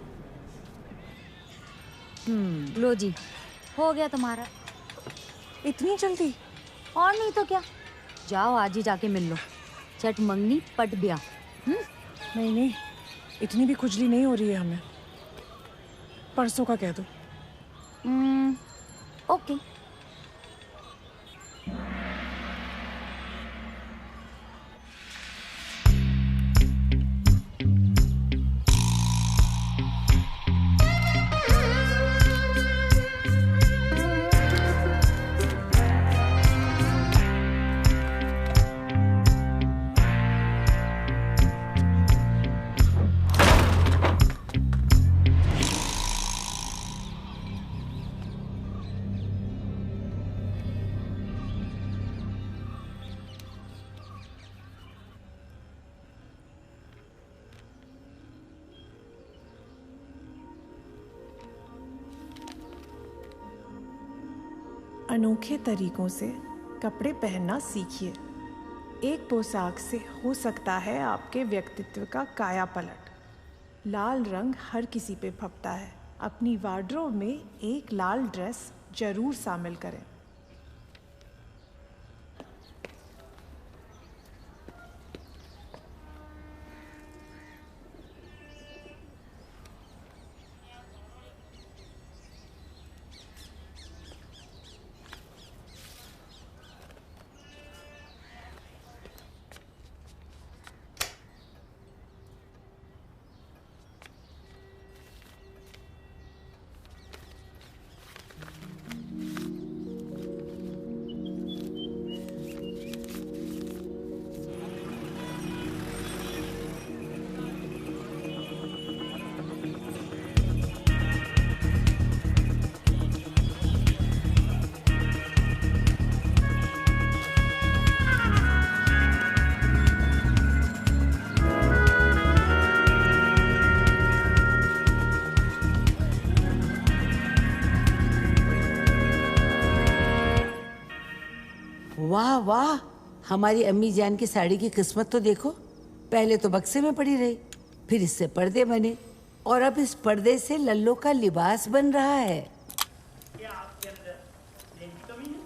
Speaker 5: लो जी, हो गया तुम्हारा।
Speaker 12: इतनी जल्दी?
Speaker 5: और नहीं तो क्या, जाओ आज ही जाके मिल लो। चट मंगनी पट ब्याह।
Speaker 12: नहीं नहीं, इतनी भी खुजली नहीं हो रही है हमें। परसों का कह दो।
Speaker 5: ओके।
Speaker 1: अनोखे तरीकों से कपड़े पहनना सीखिए। एक पोशाक से हो सकता है आपके व्यक्तित्व का काया पलट। लाल रंग हर किसी पे फपता है। अपनी वार्डरोब में एक लाल ड्रेस जरूर शामिल करें।
Speaker 2: वाह वाह, हमारी अम्मी जान की साड़ी की किस्मत तो देखो। पहले तो बक्से में पड़ी रही, फिर इससे पर्दे बने, और अब इस पर्दे से लल्लो का लिबास बन रहा है।
Speaker 16: क्या आपके अंदर प्रेम की कमी है?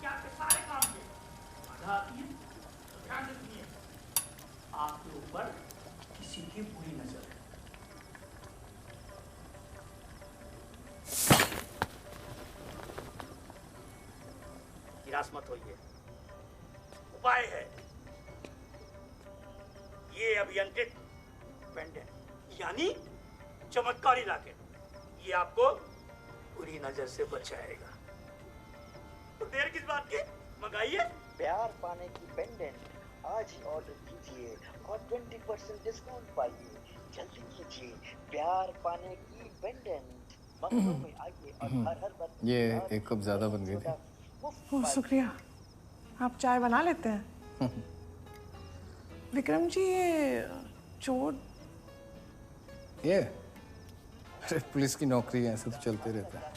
Speaker 16: क्या आपके सारे काम में बाधा आती है? तो ध्यान से सुनिए, आपके ऊपर किसी की बुरी नजर है। निराश मत होइए, उपाय है। ये अभियंत्रित पेंडेंट यानी चमत्कारी लॉकेट, ये आपको बुरी नजर से बचाएगा। तो देर किस बात की, मंगाइए।
Speaker 17: प्यार पाने की पेंडेंट आज ही ऑर्डर कीजिए और 20% डिस्काउंट पाइए। जल्दी कीजिए, प्यार पाने की पेंडेंट मंगलों में आइए और हर हर बार।
Speaker 14: ये एक कप ज्यादा बन गई थी।
Speaker 1: शुक्रिया। आप चाय बना लेते हैं? विक्रम जी, ये चोर
Speaker 14: ये अरे पुलिस की नौकरी है, ऐसे तो चलते रहता है।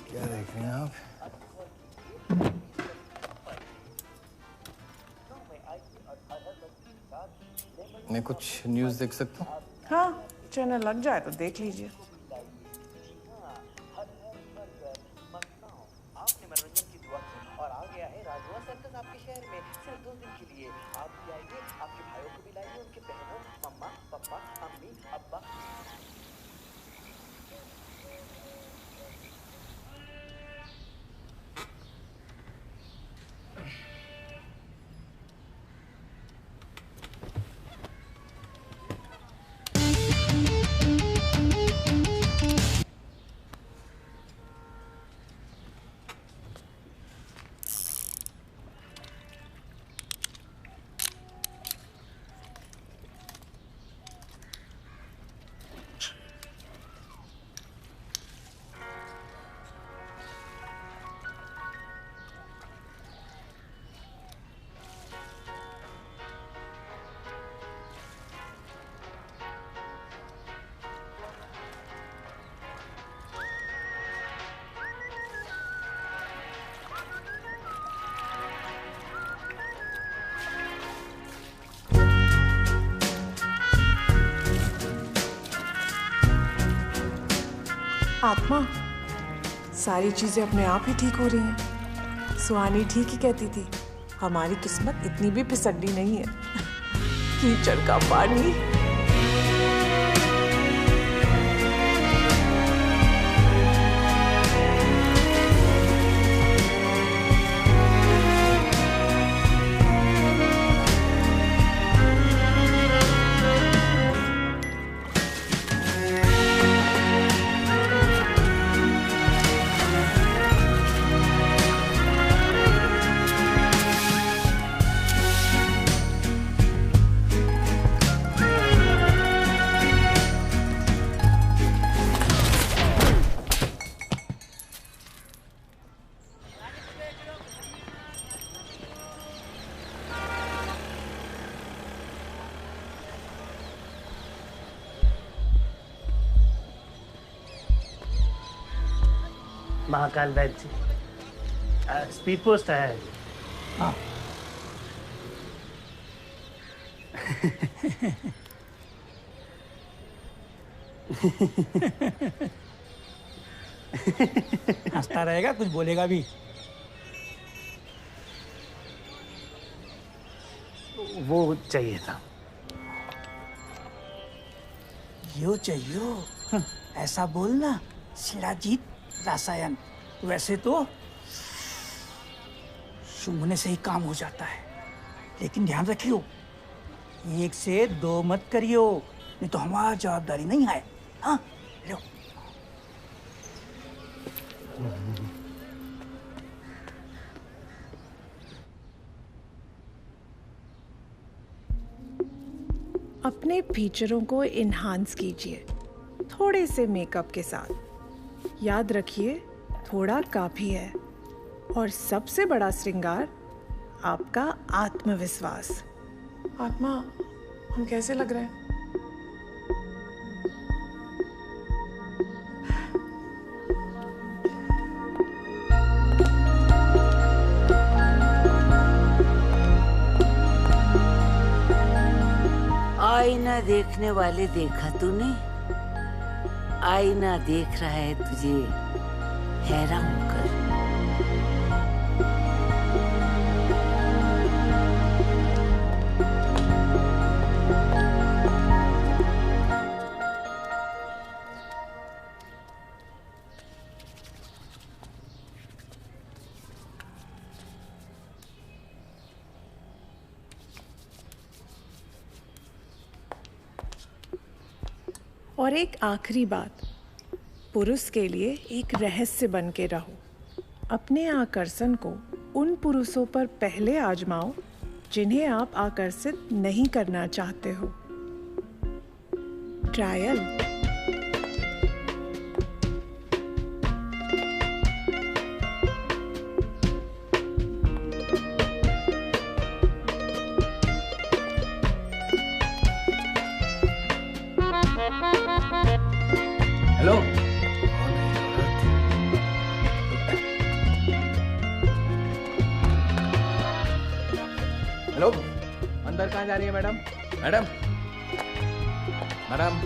Speaker 14: क्या देख रहे हैं आप? मैं कुछ न्यूज़ देख सकता हूँ?
Speaker 1: हाँ, चैनल लग जाए तो देख लीजिए।
Speaker 17: आपने मनोरंजन की दुआ की और आ गया है राजवा सर्कस आपके शहर में सिर्फ 2 दिन के लिए। आप भी आइए, आपके भाइयों को भी लाइए, उनके बहनों, मम्मा, पापा, अम्मी, अब्बा।
Speaker 1: आत्मा, सारी चीजें अपने आप ही ठीक हो रही हैं। सुहानी ठीक ही कहती थी, हमारी किस्मत इतनी भी फिसड्डी नहीं है। कीचड़ का पानी।
Speaker 16: महाकाल वैद्य जी, स्पीड पोस्ट आया है। हाँ।
Speaker 18: हंसता रहेगा, कुछ बोलेगा भी।
Speaker 16: वो चाहिए था।
Speaker 18: यो चाहिए, ऐसा बोलना शिलाजीत रसायन। वैसे तो सूंघने से ही काम हो जाता है, लेकिन ध्यान रखियो, 1 से 2 मत करियो, नहीं तो हमारा जवाबदारी नहीं है। हाँ, लो।
Speaker 1: अपने फीचरों को इन्हांस कीजिए थोड़े से मेकअप के साथ। याद रखिए, थोड़ा काफी है। और सबसे बड़ा श्रृंगार आपका आत्मविश्वास। आत्मा, हम कैसे लग रहे हैं?
Speaker 2: आईना देखने वाले देखा तूने? आईना देख रहा है तुझे हैरान होकर।
Speaker 1: और एक आखिरी बात, पुरुष के लिए एक रहस्य बन के रहो। अपने आकर्षण को उन पुरुषों पर पहले आजमाओ जिन्हें आप आकर्षित नहीं करना चाहते हो। ट्रायल।
Speaker 14: हेलो। हेलो, अंदर कहाँ जा रही है मैडम? मैडम, मैडम,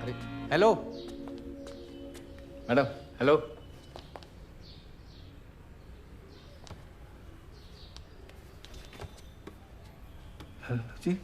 Speaker 14: अरे हेलो मैडम, हेलो। हेलो जी।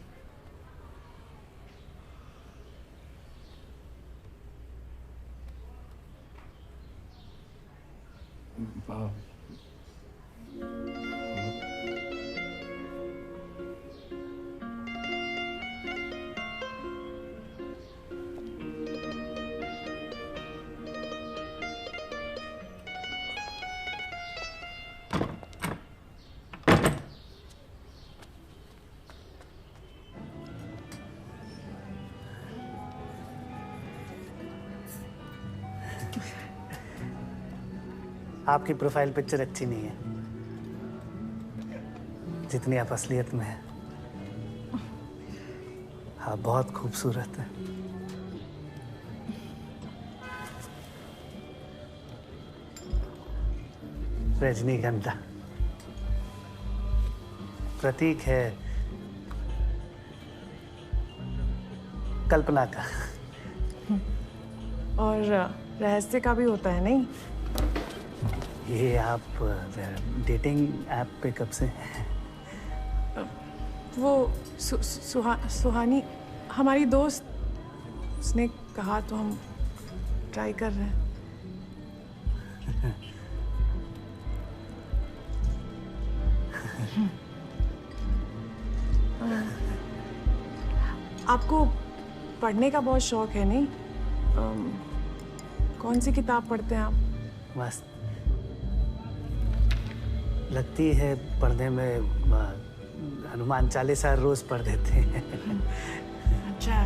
Speaker 18: आपकी प्रोफाइल पिक्चर अच्छी नहीं है जितनी आप असलियत में है। आप बहुत खूबसूरत हैं। रजनीगंधा प्रतीक है कल्पना का।
Speaker 1: और रहस्य का भी होता है नहीं?
Speaker 18: ये आप डेटिंग ऐप पे कब से?
Speaker 1: वो सुहानी हमारी दोस्त, उसने कहा तो हम ट्राई कर रहे हैं। आपको पढ़ने का बहुत शौक है नहीं? कौन सी किताब पढ़ते हैं आप?
Speaker 18: मस्त लगती है पढ़ने में। हनुमान चालीसा रोज पढ़ देते हैं।
Speaker 1: अच्छा।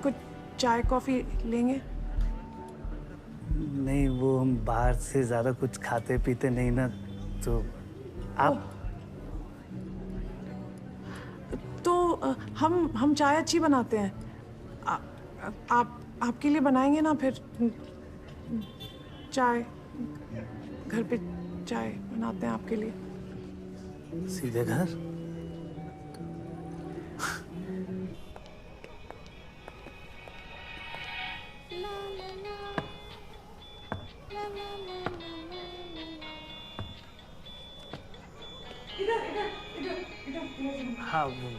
Speaker 1: कुछ चाय कॉफी लेंगे?
Speaker 18: नहीं, वो हम बाहर से ज्यादा कुछ खाते पीते नहीं ना, तो आप
Speaker 1: तो हम चाय अच्छी बनाते हैं। आपके लिए बनाएंगे ना फिर चाय, घर पे चाय बनाते हैं आपके लिए।
Speaker 18: सीधे घर? हाँ
Speaker 1: वो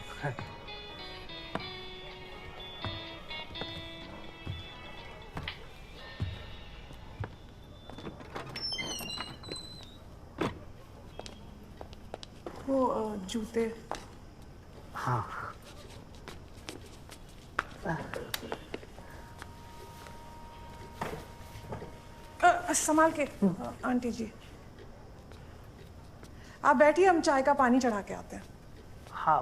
Speaker 1: जूते।
Speaker 18: हाँ
Speaker 1: संभाल के आंटी जी। आप बैठिए, हम चाय का पानी चढ़ा के आते हैं।
Speaker 18: हाँ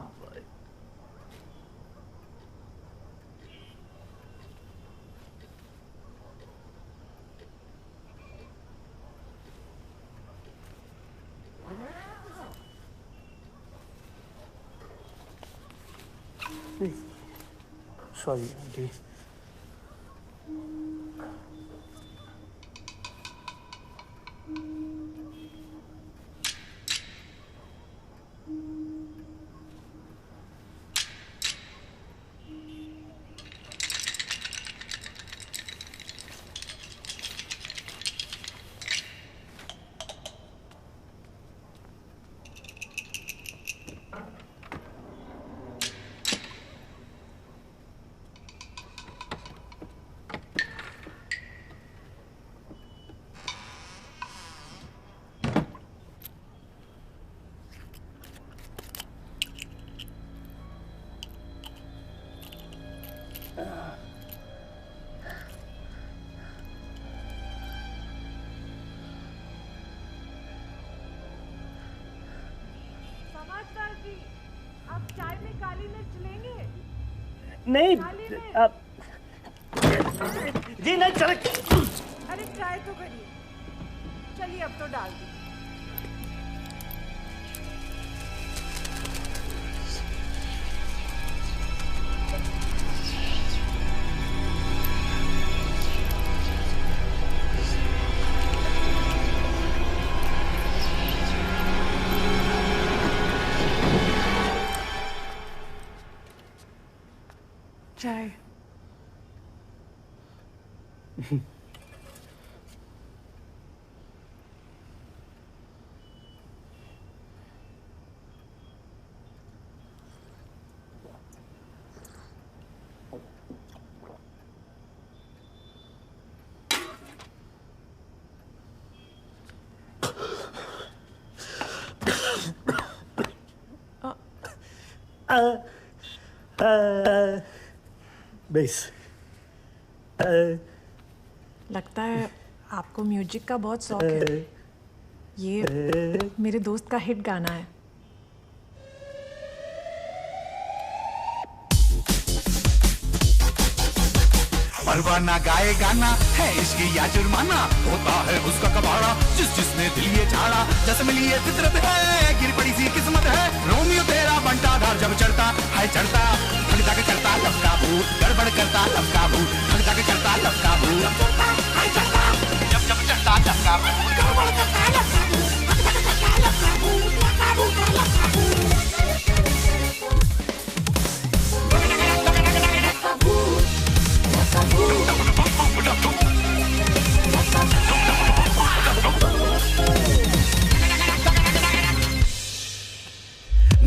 Speaker 18: सॉरी आंटी।
Speaker 1: आप चाय में काली मिर्च लेंगे?
Speaker 18: नहीं आप जी नहीं चले।
Speaker 1: अरे ट्राई तो करिए। चलिए अब तो डाल दीजिए। चाय।
Speaker 18: बेस
Speaker 1: लगता है आपको म्यूजिक का बहुत शौक है। ये मेरे दोस्त का हिट गाना है।
Speaker 19: परवाना गाए गाना है इसकी या जुर्माना, होता है उसका कबाड़ा जिसने दिल ये झाड़ा। जैसे मिली ये फितरत है, गिर पड़ी सी किस्मत है, रोमियो तेरा बंटा धार जब चढ़ता है चढ़ता, भगता के करता लब का भूत, गड़बड़ करता लब का भूत, भगता के करता लब का भूत, जब जब चढ़ता लब का भूत, गड़बड़ करता लब का भूत, भगता के करता लब का भूत, लब का भूत, लब का भूत।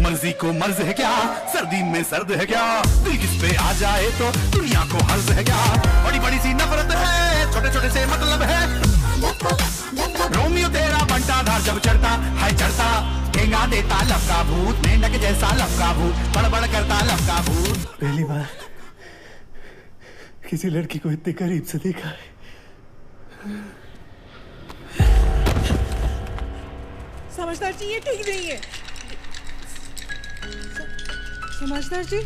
Speaker 19: मर्जी को मर्ज है क्या, सर्दी में सर्द है क्या, दिल किस पे आ जाए तो दुनिया को हर्ज है क्या। बड़ी बड़ी सी नफरत है, छोटे छोटे से मतलब है, रोमियो तेरा बंटा धार जब चढ़ता है चढ़ता, ठेंगा देता लब का भूत, मेंढक जैसा लब का भूत, बड़बड़ करता लब का भूत।
Speaker 20: पहली बार किसी लड़की को इतने करीब से देखा है।
Speaker 1: समझदार जी, ये ठीक नहीं है। समझदार जी,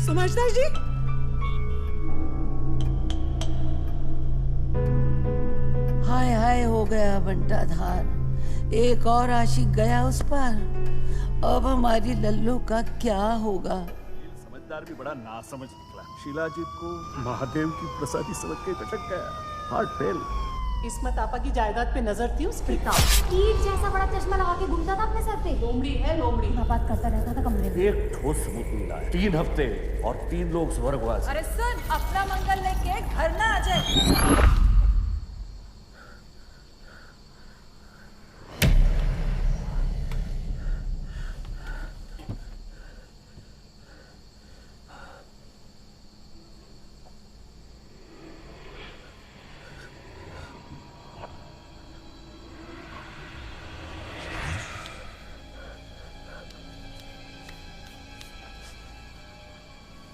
Speaker 1: समझदार जी।
Speaker 2: हाय हाय हो गया बंटा धार, एक और आशिक गया उस पर। अब हमारी लल्लू का क्या होगा?
Speaker 20: समझदार भी बड़ा ना समझ निकला। शीलाजीत को महादेव की प्रसादी समझ के चटक गया। Heart fail.
Speaker 9: इस्मत आपा की जायदाद पे नजर थी उसकी।
Speaker 5: कीट जैसा बड़ा चश्मा लगा के घूमता था अपने सर पे।
Speaker 9: लोमड़ी है लोमड़ी।
Speaker 5: बात करता रहता था कमरे में।
Speaker 11: एक ठोस सबूत मिला है, 3 हफ्ते और 3 लोग स्वर्गवास।
Speaker 12: अरे सुन, अपना मंगल लेके घर ना आ जाए।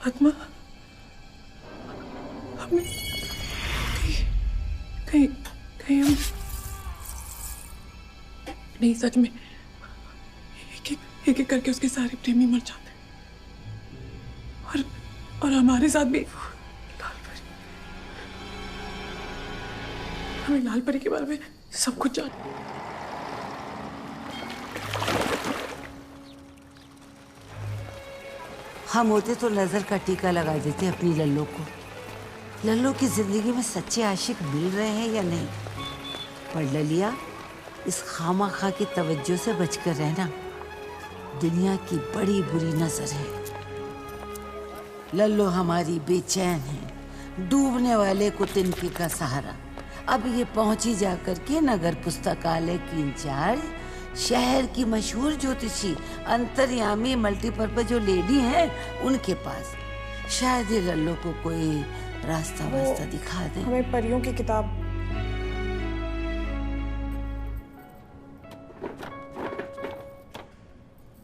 Speaker 1: आत्मा, हमें कहीं कहीं हम नहीं, सच में एक एक करके उसके सारे प्रेमी मर जाते और हमारे साथ भी लाल परी। हमें लाल परी के बारे में सब कुछ जान।
Speaker 2: हम होते तो नजर का टीका लगा देते अपनी लल्लू को। लल्लू की जिंदगी में सच्चे आशिक मिल रहे हैं या नहीं। पर ललिया, इस खामाखा की तवज्जो से बचकर रहना। दुनिया की बड़ी बुरी नजर है। लल्लू हमारी बेचैन है, डूबने वाले को तिनके का सहारा। अब ये पहुंची जाकर के नगर पुस्तकालय की इंचार्ज, शहर की मशहूर ज्योतिषी, अंतर्यामी, मल्टीपर्पज जो लेडी है उनके पास। शायद ये लल्लू को कोई रास्ता वास्ता दिखा दे।
Speaker 1: हमें परियों की किताब।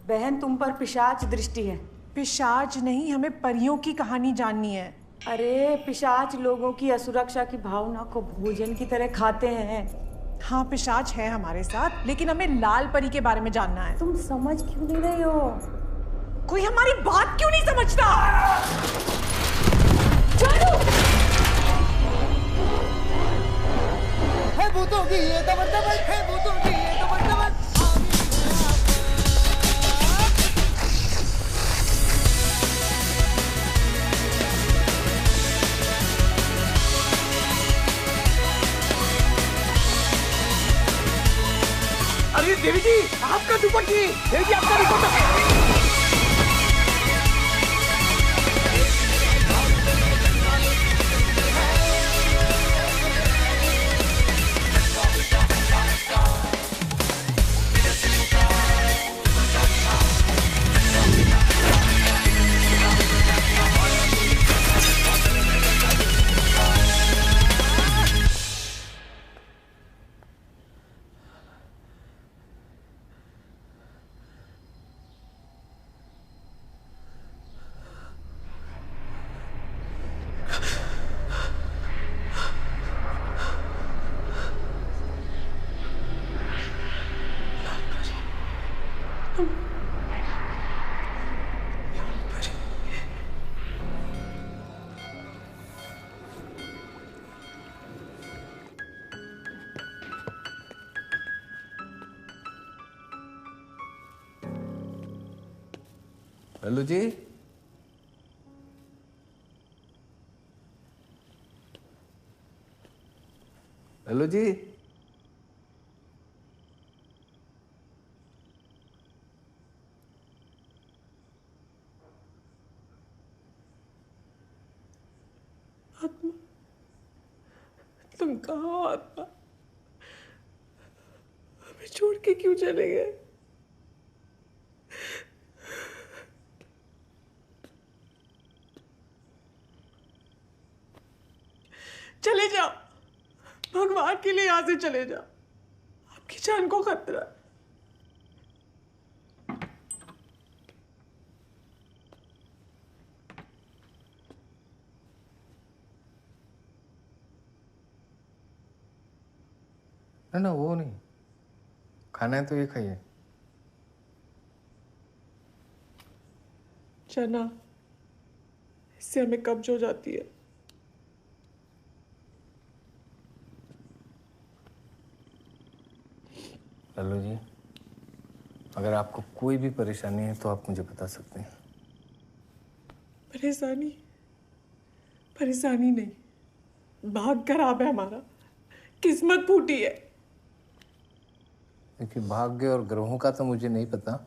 Speaker 12: बहन, तुम पर पिशाच दृष्टि है।
Speaker 1: पिशाच नहीं, हमें परियों की कहानी जाननी है।
Speaker 12: अरे पिशाच लोगों की असुरक्षा की भावना को भोजन की तरह खाते हैं।
Speaker 1: हाँ, पिशाच है हमारे साथ, लेकिन हमें लाल परी के बारे में जानना है।
Speaker 12: तुम समझ क्यों नहीं रहे हो?
Speaker 1: कोई हमारी बात क्यों नहीं समझता?
Speaker 13: है भूतों की ये दबदबल, है भूतों की ये दबदबल।
Speaker 16: अरे देवी जी, आपका दुपट्टी। देवी जी, आपका दुपट्टा।
Speaker 14: हेलो जी। हेलो जी।
Speaker 1: आत्मा, तुम कहाँ हो आत्मा? हमें छोड़ के क्यों चले गए? चले जाओ, भगवान के लिए यहाँ से चले जाओ, आपकी जान को खतरा है।
Speaker 14: ना वो नहीं, खाना है तो ये खाइए।
Speaker 1: चना, इससे हमें कब्ज हो जाती है।
Speaker 14: लल्लू जी, अगर आपको कोई भी परेशानी है तो आप मुझे बता सकते हैं।
Speaker 1: परेशानी? परेशानी नहीं, भाग खराब है हमारा, किस्मत फूटी है।
Speaker 14: देखिए, भाग्य और ग्रहों का तो मुझे नहीं पता,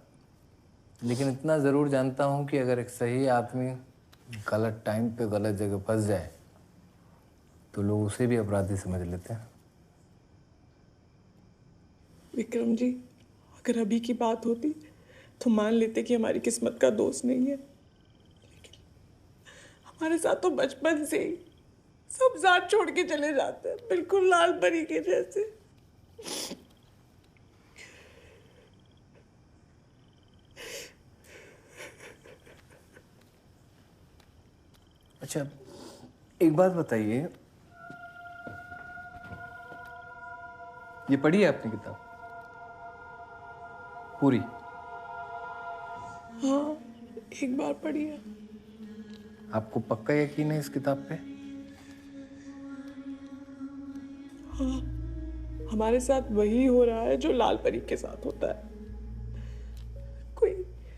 Speaker 14: लेकिन इतना ज़रूर जानता हूँ कि अगर एक सही आदमी गलत टाइम पे गलत जगह फंस जाए तो लोग उसे भी अपराधी समझ लेते हैं।
Speaker 1: विक्रम जी, अगर अभी की बात होती तो मान लेते कि हमारी किस्मत का दोष नहीं है, लेकिन हमारे साथ तो बचपन से ही सब साथ छोड़ के चले जाते हैं, बिल्कुल लाल परी के जैसे।
Speaker 14: अच्छा, एक बात बताइए, ये पढ़ी है आपने किताब पूरी?
Speaker 1: हाँ, एक बार पढ़ी है।
Speaker 14: आपको पक्का यकीन है इस किताब पे?
Speaker 1: हाँ, हमारे साथ वही हो रहा है जो लाल परी के साथ होता है। कोई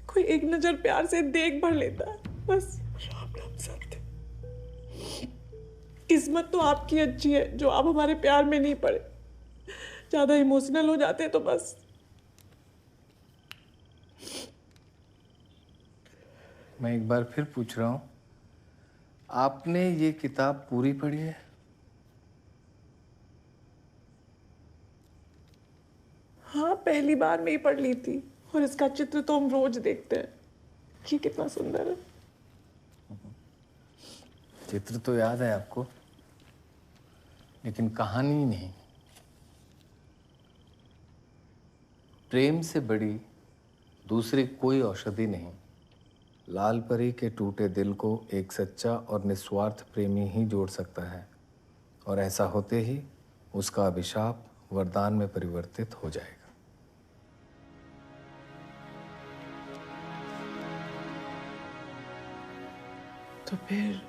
Speaker 1: कोई एक नजर प्यार से देख भर लेता है, बस। राम राम सत्य। किस्मत तो आपकी अच्छी है जो आप हमारे प्यार में नहीं पड़े। ज्यादा इमोशनल हो जाते तो बस।
Speaker 14: मैं एक बार फिर पूछ रहा हूँ, आपने ये किताब पूरी पढ़ी है?
Speaker 1: हाँ, पहली बार में ही पढ़ ली थी, और इसका चित्र तो हम रोज देखते हैं। ये कितना सुंदर है।
Speaker 14: चित्र तो याद है आपको, लेकिन कहानी नहीं। प्रेम से बड़ी दूसरी कोई औषधि नहीं। लाल परी के टूटे दिल को एक सच्चा और निस्वार्थ प्रेमी ही जोड़ सकता है, और ऐसा होते ही उसका अभिशाप वरदान में परिवर्तित हो जाएगा।
Speaker 1: तो फिर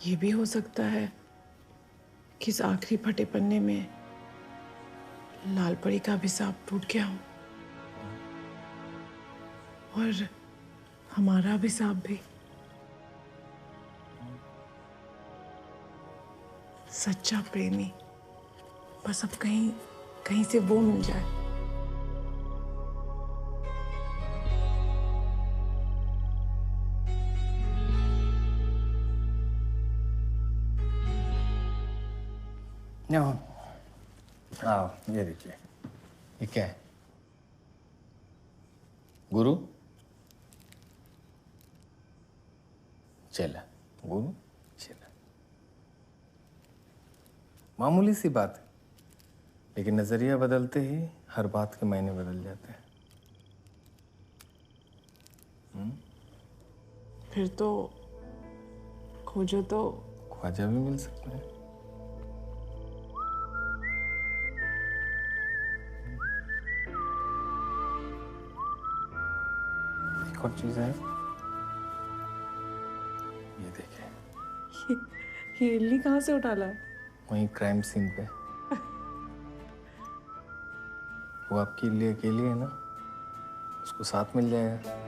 Speaker 1: ये भी हो सकता है कि इस आखिरी फटे पन्ने में लाल परी का अभिशाप टूट गया हो, और हमारा अभिशाप भी। सच्चा प्रेमी, बस अब कहीं कहीं से वो मिल जाए।
Speaker 14: आओ, ये देखिए, ये क्या है? गुरु, चला। गुरु, चला। मामूली सी बात है, लेकिन नजरिया बदलते ही हर बात के मायने बदल जाते हैं।
Speaker 1: फिर तो खोजो तो
Speaker 14: ख्वाजा भी मिल सकता है। एक और चीज है, ये देखे।
Speaker 12: ये इल्ली कहाँ से उठा ला है?
Speaker 14: वहीं क्राइम सीन पे। वो आपकी लिए अकेली है ना, उसको साथ मिल जाएगा।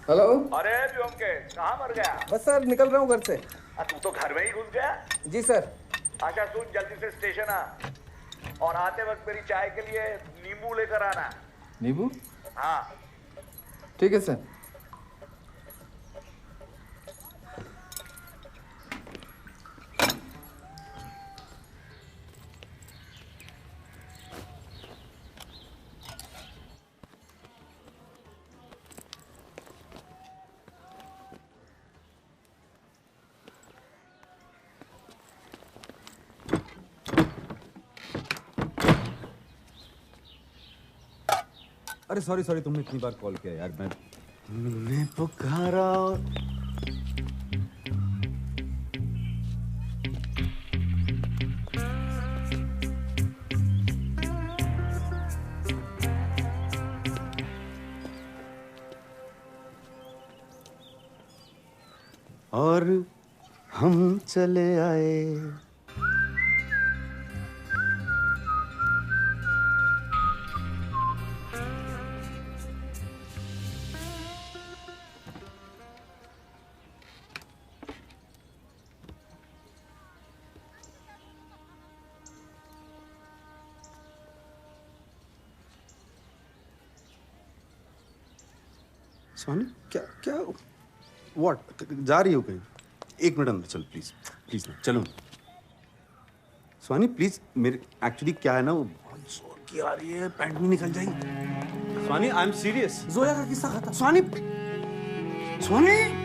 Speaker 11: हेलो। अरे व्योमकेश, कहाँ मर गया?
Speaker 14: बस सर निकल रहा हूँ घर से।
Speaker 11: तू तो घर में ही घुस गया?
Speaker 14: जी सर।
Speaker 11: अच्छा सुन, जल्दी से स्टेशन आ और आते वक्त मेरी चाय के लिए नींबू लेकर आना।
Speaker 14: नींबू?
Speaker 11: हाँ
Speaker 14: ठीक है सर।
Speaker 10: अरे सॉरी तुमने इतनी बार कॉल किया यार, मैं पुकारा और हम चले आए। स्वानी क्या क्या व्हाट जा रही हो कहीं? एक मिनट अंदर चल प्लीज प्लीज ना चलो। स्वानी प्लीज, मेरे एक्चुअली क्या है ना, वो बहुत जोर की आ रही है, पैंट भी निकल जाएगी। Swani I am serious.
Speaker 18: Zoya का किस्सा खत्म।
Speaker 10: स्वानी स्वानी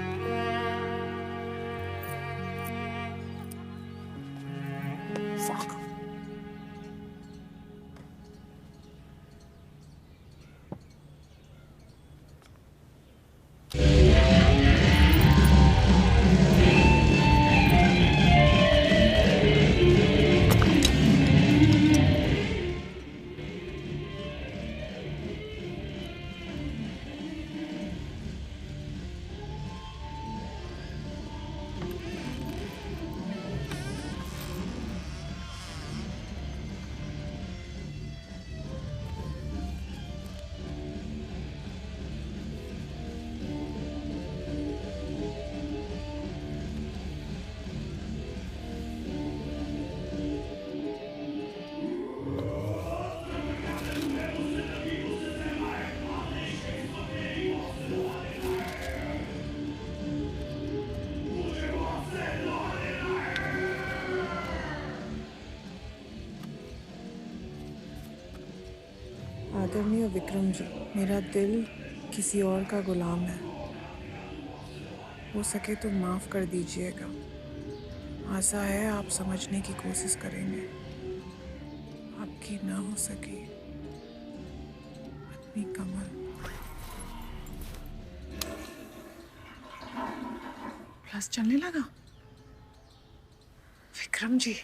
Speaker 1: आदरणीय विक्रम जी, मेरा दिल किसी और का गुलाम है। हो सके तो माफ कर दीजिएगा। आशा है आप समझने की कोशिश करेंगे। आपकी ना हो सकी पत्नी कमल। प्लस चलने लगा। विक्रम जी,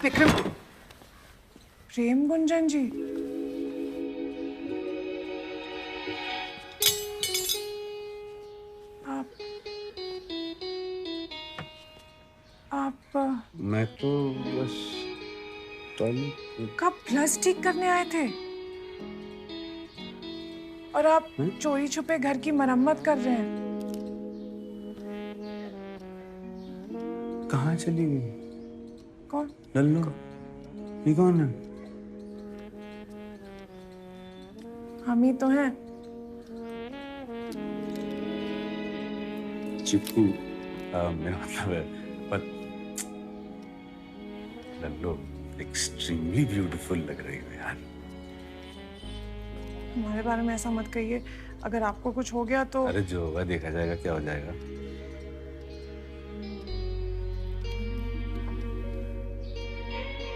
Speaker 1: विक्रम, प्रेम गुंजन जी, आप
Speaker 10: मैं तो बस टॉयलेट
Speaker 1: कब फ्लश ठीक करने आए थे और आप चोरी छुपे घर की मरम्मत कर रहे हैं।
Speaker 10: कहाँ चली गई?
Speaker 1: कौन?
Speaker 10: लल्लू। ये कौन है?
Speaker 1: हम ही तो हैं।
Speaker 10: चिप्पू मेरा मतलब है, पर लल्लू एक्सट्रीमली ब्यूटीफुल लग रही है यार।
Speaker 1: हमारे बारे में ऐसा मत कहिए, अगर आपको कुछ हो गया तो।
Speaker 10: अरे जो होगा देखा जाएगा, क्या हो जाएगा।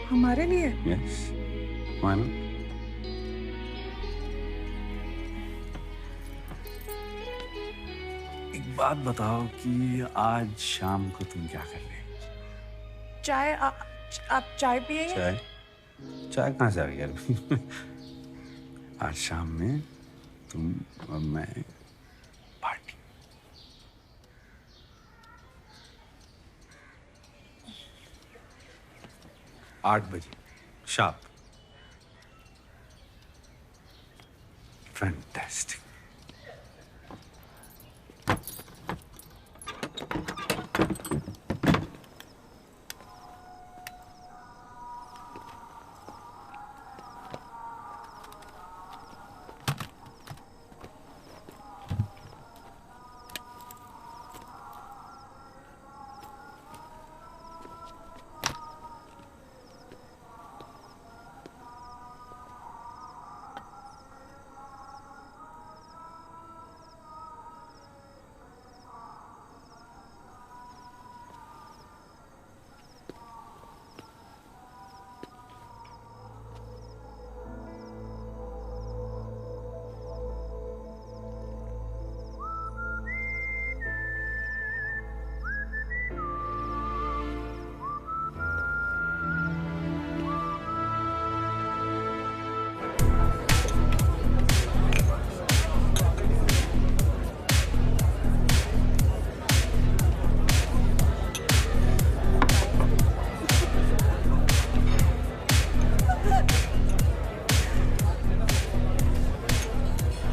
Speaker 1: हमारे लिए?
Speaker 10: यस, मानो। एक बात बताओ कि आज शाम को तुम क्या कर रहे हो?
Speaker 1: चाय आप चाय पिएंगे?
Speaker 10: चाय? चाय कहाँ से आ गई यार? आज शाम में तुम और मैं पार्टी। आठ बजे शार्प। फैंटास्टिक।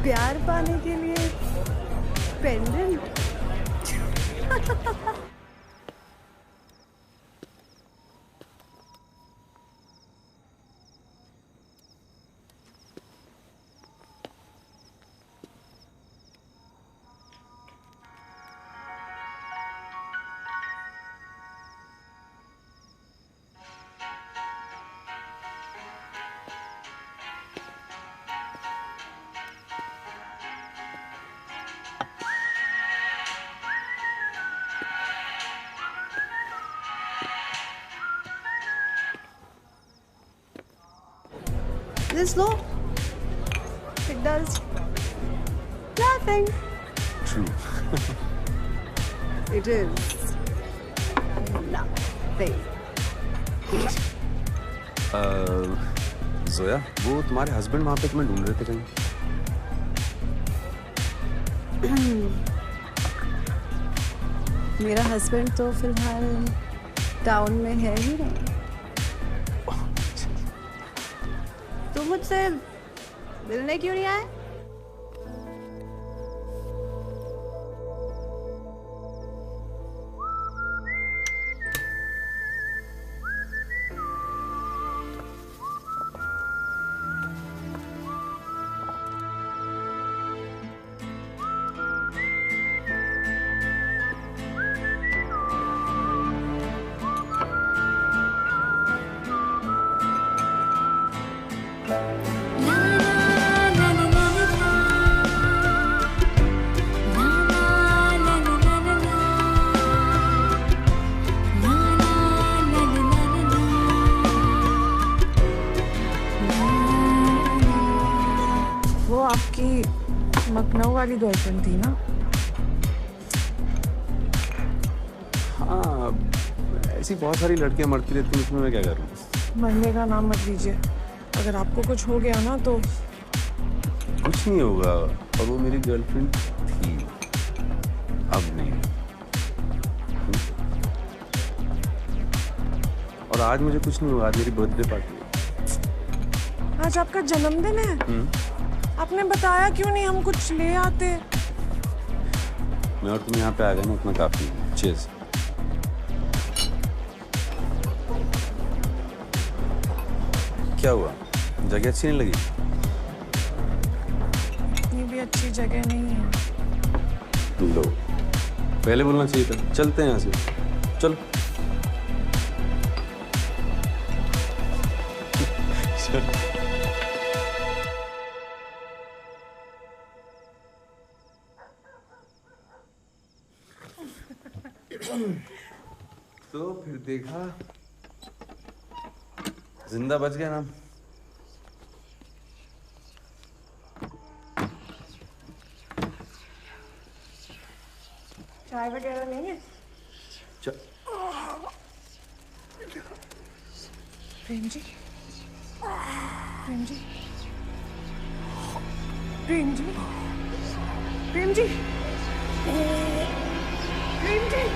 Speaker 12: प्यार पाने के लिए pendant. This low, it does nothing.
Speaker 10: True.
Speaker 12: It is nothing.
Speaker 10: Zoya, वो तुम्हारे हस्बैंड वहाँ पे तुम्हें ढूंढ रहे थे कहीं?
Speaker 12: मेरा हस्बैंड तो फिलहाल टाउन में है ही नहीं। तुम मुझसे मिलने क्यों नहीं आए?
Speaker 1: आपकी लखनऊ वाली गर्लफ्रेंड थी ना?
Speaker 10: हाँ, ऐसी बहुत सारी लड़कियां मरती रहती हैं, इसमें मैं क्या करूँ?
Speaker 1: मरने का नाम मत लीजिए। अगर आपको कुछ हो गया ना तो
Speaker 10: कुछ नहीं होगा। और वो मेरी गर्लफ्रेंड थी, अब नहीं। और आज मुझे कुछ नहीं हुआ। आज मेरी बर्थडे पार्टी है।
Speaker 1: आज आपका जन्मदिन है। आपने बताया क्यों नहीं, हम कुछ ले आते।
Speaker 10: मैं और तुम यहाँ पे आ गए ना, उतना काफी है। चीयर्स। क्या हुआ, जगह अच्छी नहीं लगी?
Speaker 1: इतनी भी अच्छी जगह नहीं है।
Speaker 10: लो, पहले बोलना चाहिए था। चलते हैं यहाँ से, चलो। तो फिर देखा, जिंदा बच गया ना।
Speaker 1: चाय वगैरह नहीं है? प्रेम जी, प्रेम जी, प्रेम जी, प्रेम जी, प्रेम जी, प्रेम जी।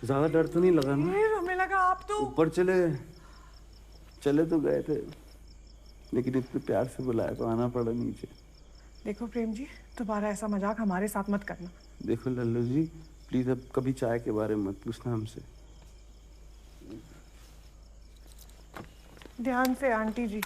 Speaker 10: ज्यादा डर तो नहीं लगा ना?
Speaker 1: नहीं, हमें लगा आप तो
Speaker 10: ऊपर चले तो गए थे, लेकिन इतने प्यार से बुलाया तो आना पड़ा नीचे।
Speaker 1: देखो प्रेम जी, दोबारा ऐसा मजाक हमारे साथ मत करना।
Speaker 10: देखो लल्लू जी, प्लीज अब कभी चाय के बारे में मत पूछना हमसे।
Speaker 1: ध्यान से aunty ji.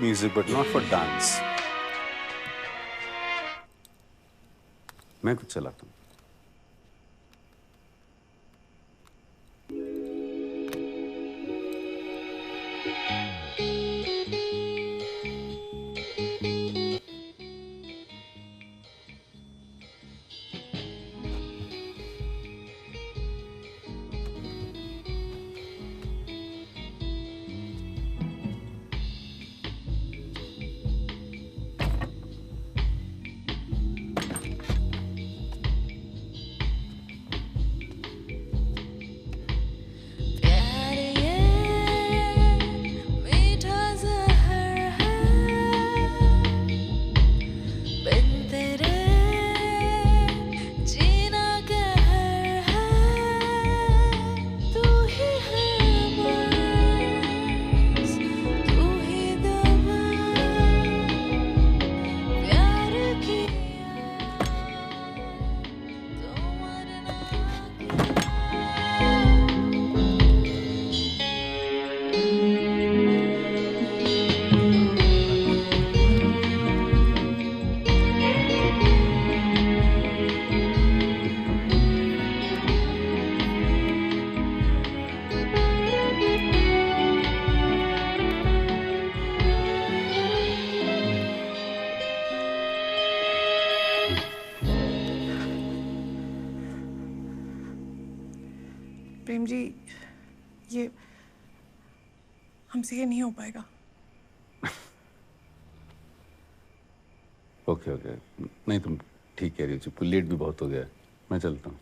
Speaker 10: Music, but not for dance. मैं कुछ चलाता हूँ। प्रेम जी, ये हमसे ये नहीं हो पाएगा। ओके ओके, नहीं तुम ठीक कह रही हो, लेट भी बहुत हो गया है, मैं चलता हूँ।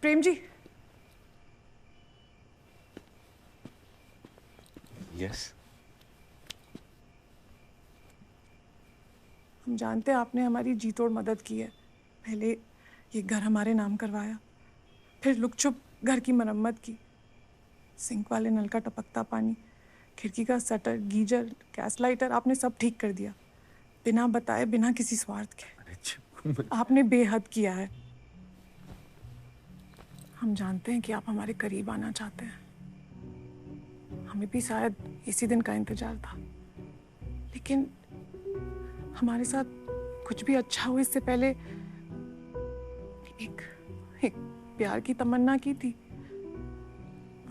Speaker 1: प्रेम जी।
Speaker 10: यस।
Speaker 1: हम जानते हैं आपने हमारी जी तोड़ मदद की है। पहले ये घर हमारे नाम करवाया, फिर लुक-छुप घर की मरम्मत की, सिंक वाले नल का टपकता पानी, खिड़की का शटर, गीजर, गैस लाइटर, आपने सब ठीक कर दिया, बिना बताए, बिना किसी स्वार्थ के। आपने बेहद किया है। हम जानते हैं कि आप हमारे करीब आना चाहते हैं। हमें भी शायद इसी दिन का इंतजार था, लेकिन हमारे साथ कुछ भी अच्छा हो इससे पहले एक प्यार की तमन्ना की थी,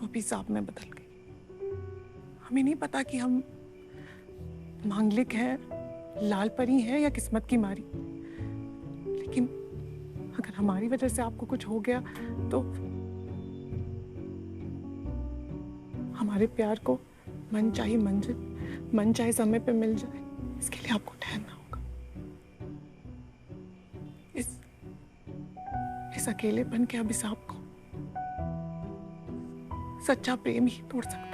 Speaker 1: वो भी सांप में बदल गई। हमें नहीं पता कि हम मांगलिक हैं, लाल परी हैं या किस्मत की मारी, लेकिन अगर हमारी वजह से आपको कुछ हो गया तो हमारे प्यार को मन चाहे मंजिल, मन चाहे समय पे मिल जाए, इसके लिए आपको ठहरना होगा। इस अकेलेपन के अभिशाप को सच्चा प्रेम ही तोड़ सकता है।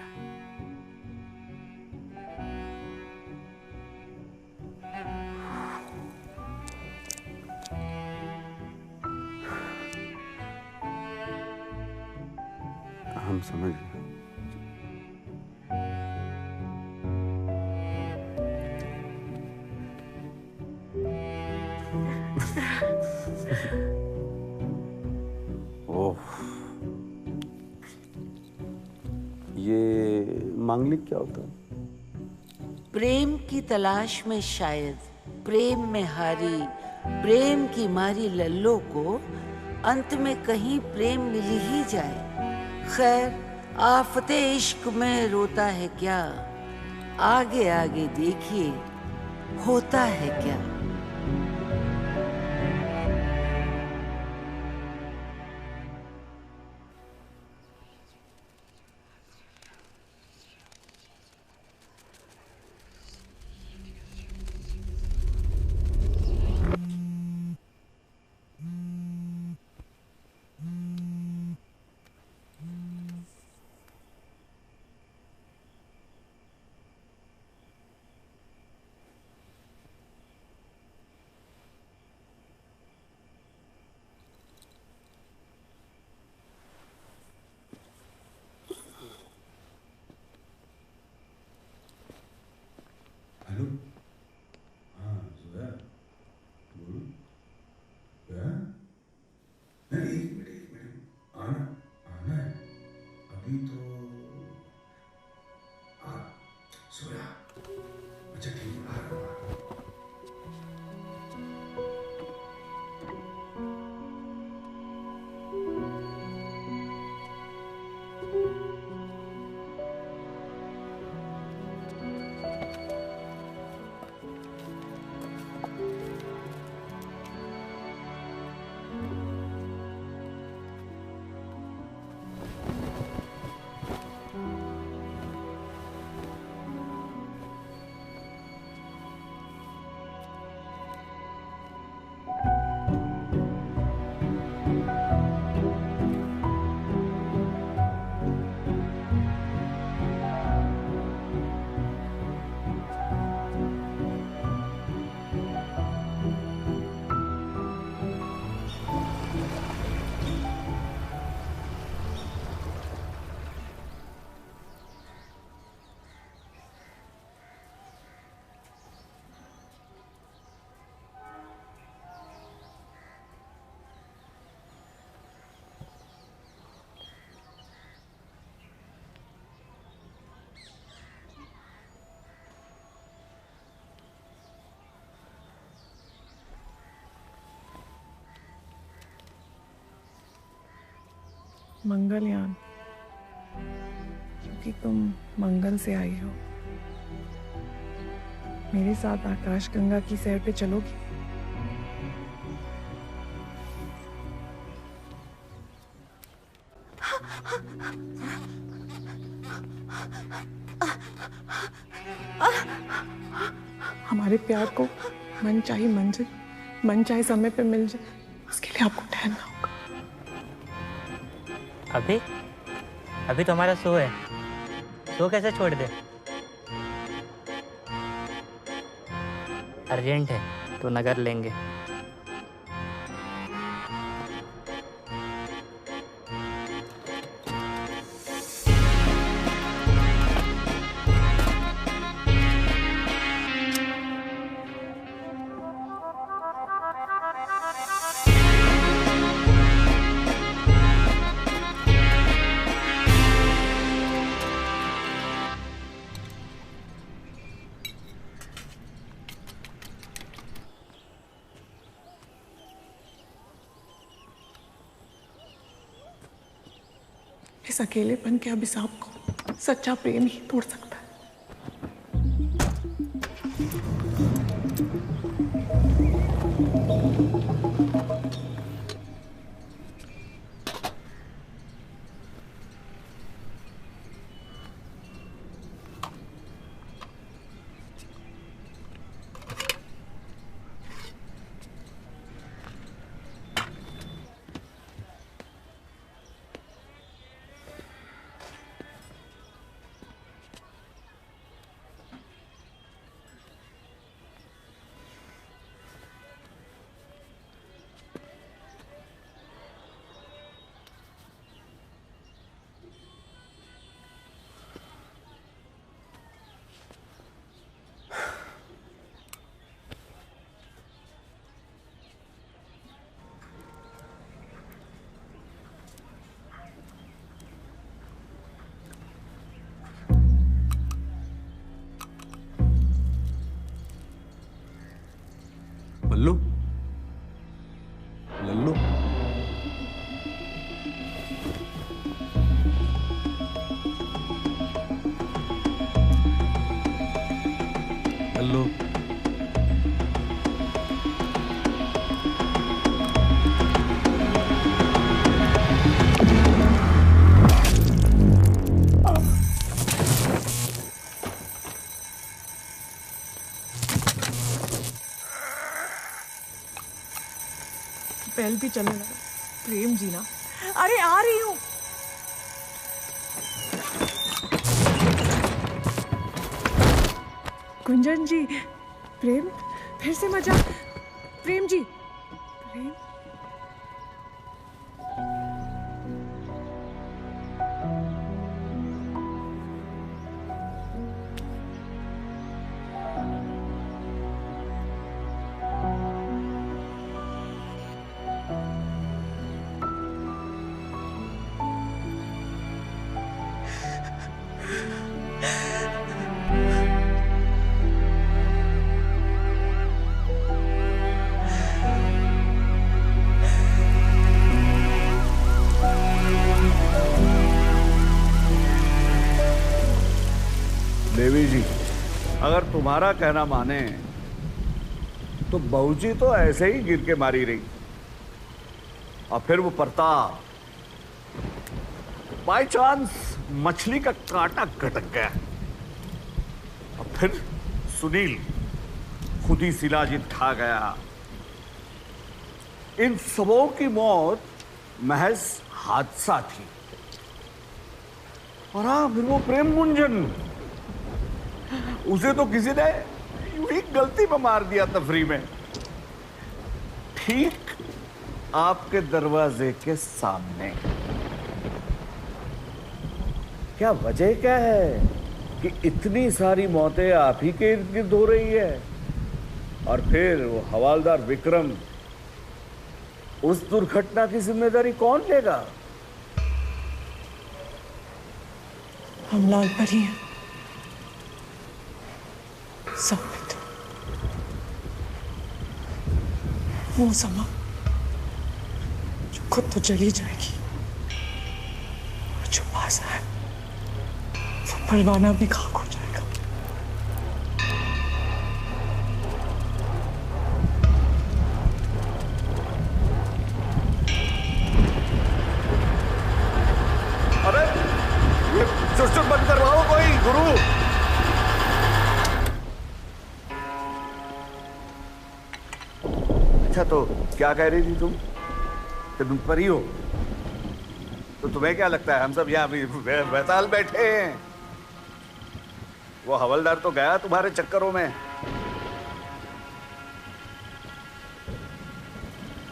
Speaker 10: हम समझ गए। ये मांगलिक क्या होता है?
Speaker 2: प्रेम की तलाश में शायद प्रेम में हारी, प्रेम की मारी लल्लो को अंत में कहीं प्रेम मिल ही जाए। खैर, आफते इश्क में रोता है क्या, आगे आगे देखिए होता है क्या।
Speaker 1: मंगलयान, क्योंकि तुम मंगल से आई हो, मेरे साथ आकाश गंगा की सैर पे चलोगी? हमारे प्यार को मन चाहे मंजिल, मन चाहे समय पे मिल जाए, उसके लिए आपको ठहरना होगा।
Speaker 21: अभी तो हमारा शो है, शो कैसे छोड़ दे? अर्जेंट है तो नगर लेंगे।
Speaker 1: इस अकेलेपन के अभिशाप को सच्चा प्रेम ही तोड़ सकता है।
Speaker 10: लल्लू। लल्लू।
Speaker 1: बेल भी चलने लगा। प्रेम जी ना, अरे आ रही हूँ। कुंजन जी, प्रेम फिर से मजा। प्रेम जी, प्रेम।
Speaker 11: देवी जी, अगर तुम्हारा कहना माने तो बहूजी तो ऐसे ही गिर के मारी रही, और फिर वो प्रताप बाय चांस मछली का कांटा कटक गया, और फिर सुनील खुद ही शिलाजीत खा गया। इन सबों की मौत महज हादसा थी। और हाँ, फिर वो प्रेम गुंजन, उसे तो किसी ने यूं ही गलती में मार दिया तफरी में, ठीक आपके दरवाजे के सामने। क्या वजह क्या है कि इतनी सारी मौतें आप ही के इर्द गिर्द हो रही है? और फिर वो हवालदार विक्रम, उस दुर्घटना की जिम्मेदारी कौन लेगा?
Speaker 1: हम लाल परी हैं, साबित। वो समा जो खुद तो चली जाएगी, और जो पास है वो परवाना भी खाक हो जाएगा।
Speaker 11: अरे ये चुट बंद करवाओ कोई, गुरु। अच्छा, तो क्या कह रही थी तुम कि तुम परी हो? तो तुम्हें क्या लगता है हम सब यहाँ बैताल बैठे हैं? वो हवलदार तो गया तुम्हारे चक्करों में।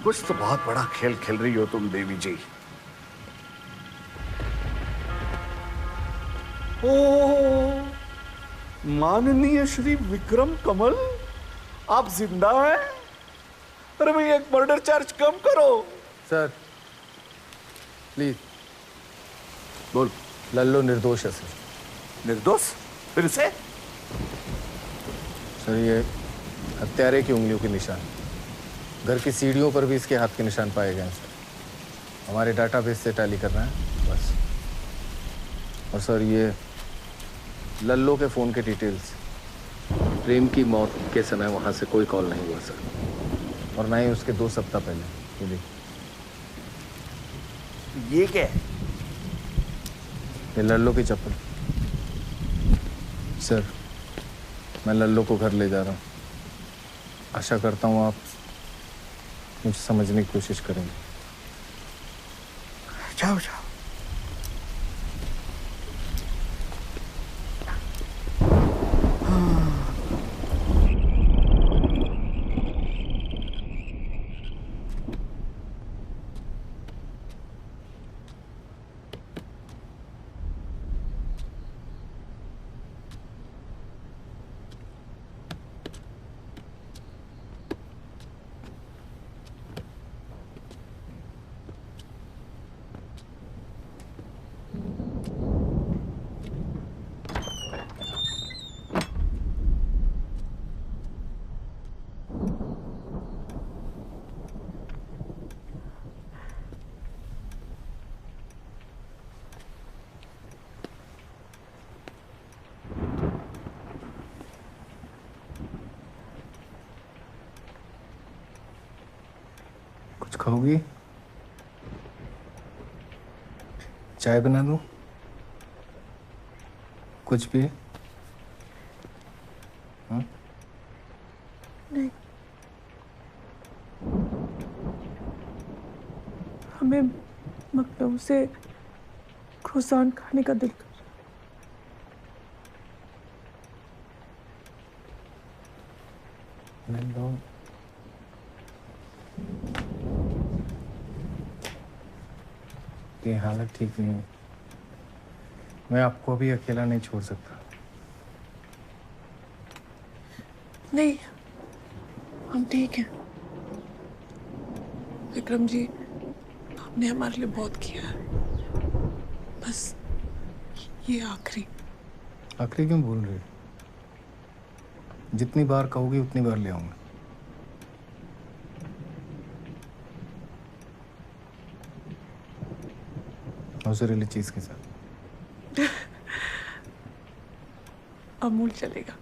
Speaker 11: कुछ तो बहुत बड़ा खेल खेल रही हो तुम देवी जी। ओ, माननीय श्री विक्रम कमल, आप जिंदा हैं? अरे भाई, एक मर्डर चार्ज कम करो।
Speaker 14: Sir please.
Speaker 11: बोल।
Speaker 14: लल्लू निर्दोष है सर।
Speaker 11: निर्दोष? फिर से?
Speaker 14: सर ये हत्यारे की उंगलियों के निशान, घर की सीढ़ियों पर भी इसके हाथ के निशान पाए गए हैं सर। हमारे डाटाबेस से टैली करना है बस। और सर ये लल्लू के फ़ोन के डिटेल्स, प्रेम की मौत के समय वहाँ से कोई कॉल नहीं हुआ सर, और ना ही उसके 2 सप्ताह पहले।
Speaker 11: ये क्या है?
Speaker 14: ये लल्लू की चप्पल। सर मैं लल्लू को घर ले जा रहा हूँ। आशा करता हूँ आप मुझे समझने की कोशिश करेंगे।
Speaker 11: जाओ जाओ।
Speaker 14: खाओगी? चाय बना दूं? कुछ भी? हाँ?
Speaker 1: नहीं, हमें मखनऊ से croissant खाने का दिल कर।
Speaker 14: ये हालत ठीक नहीं है। मैं आपको अभी अकेला नहीं छोड़ सकता।
Speaker 1: नहीं, हम ठीक हैं। विक्रम जी, आपने हमारे लिए बहुत किया है। बस ये आखिरी।
Speaker 14: आखिरी क्यों बोल रहे? जितनी बार कहोगे उतनी बार ले आऊंगा। मोज़रेला चीज के साथ।
Speaker 1: अमूल चलेगा।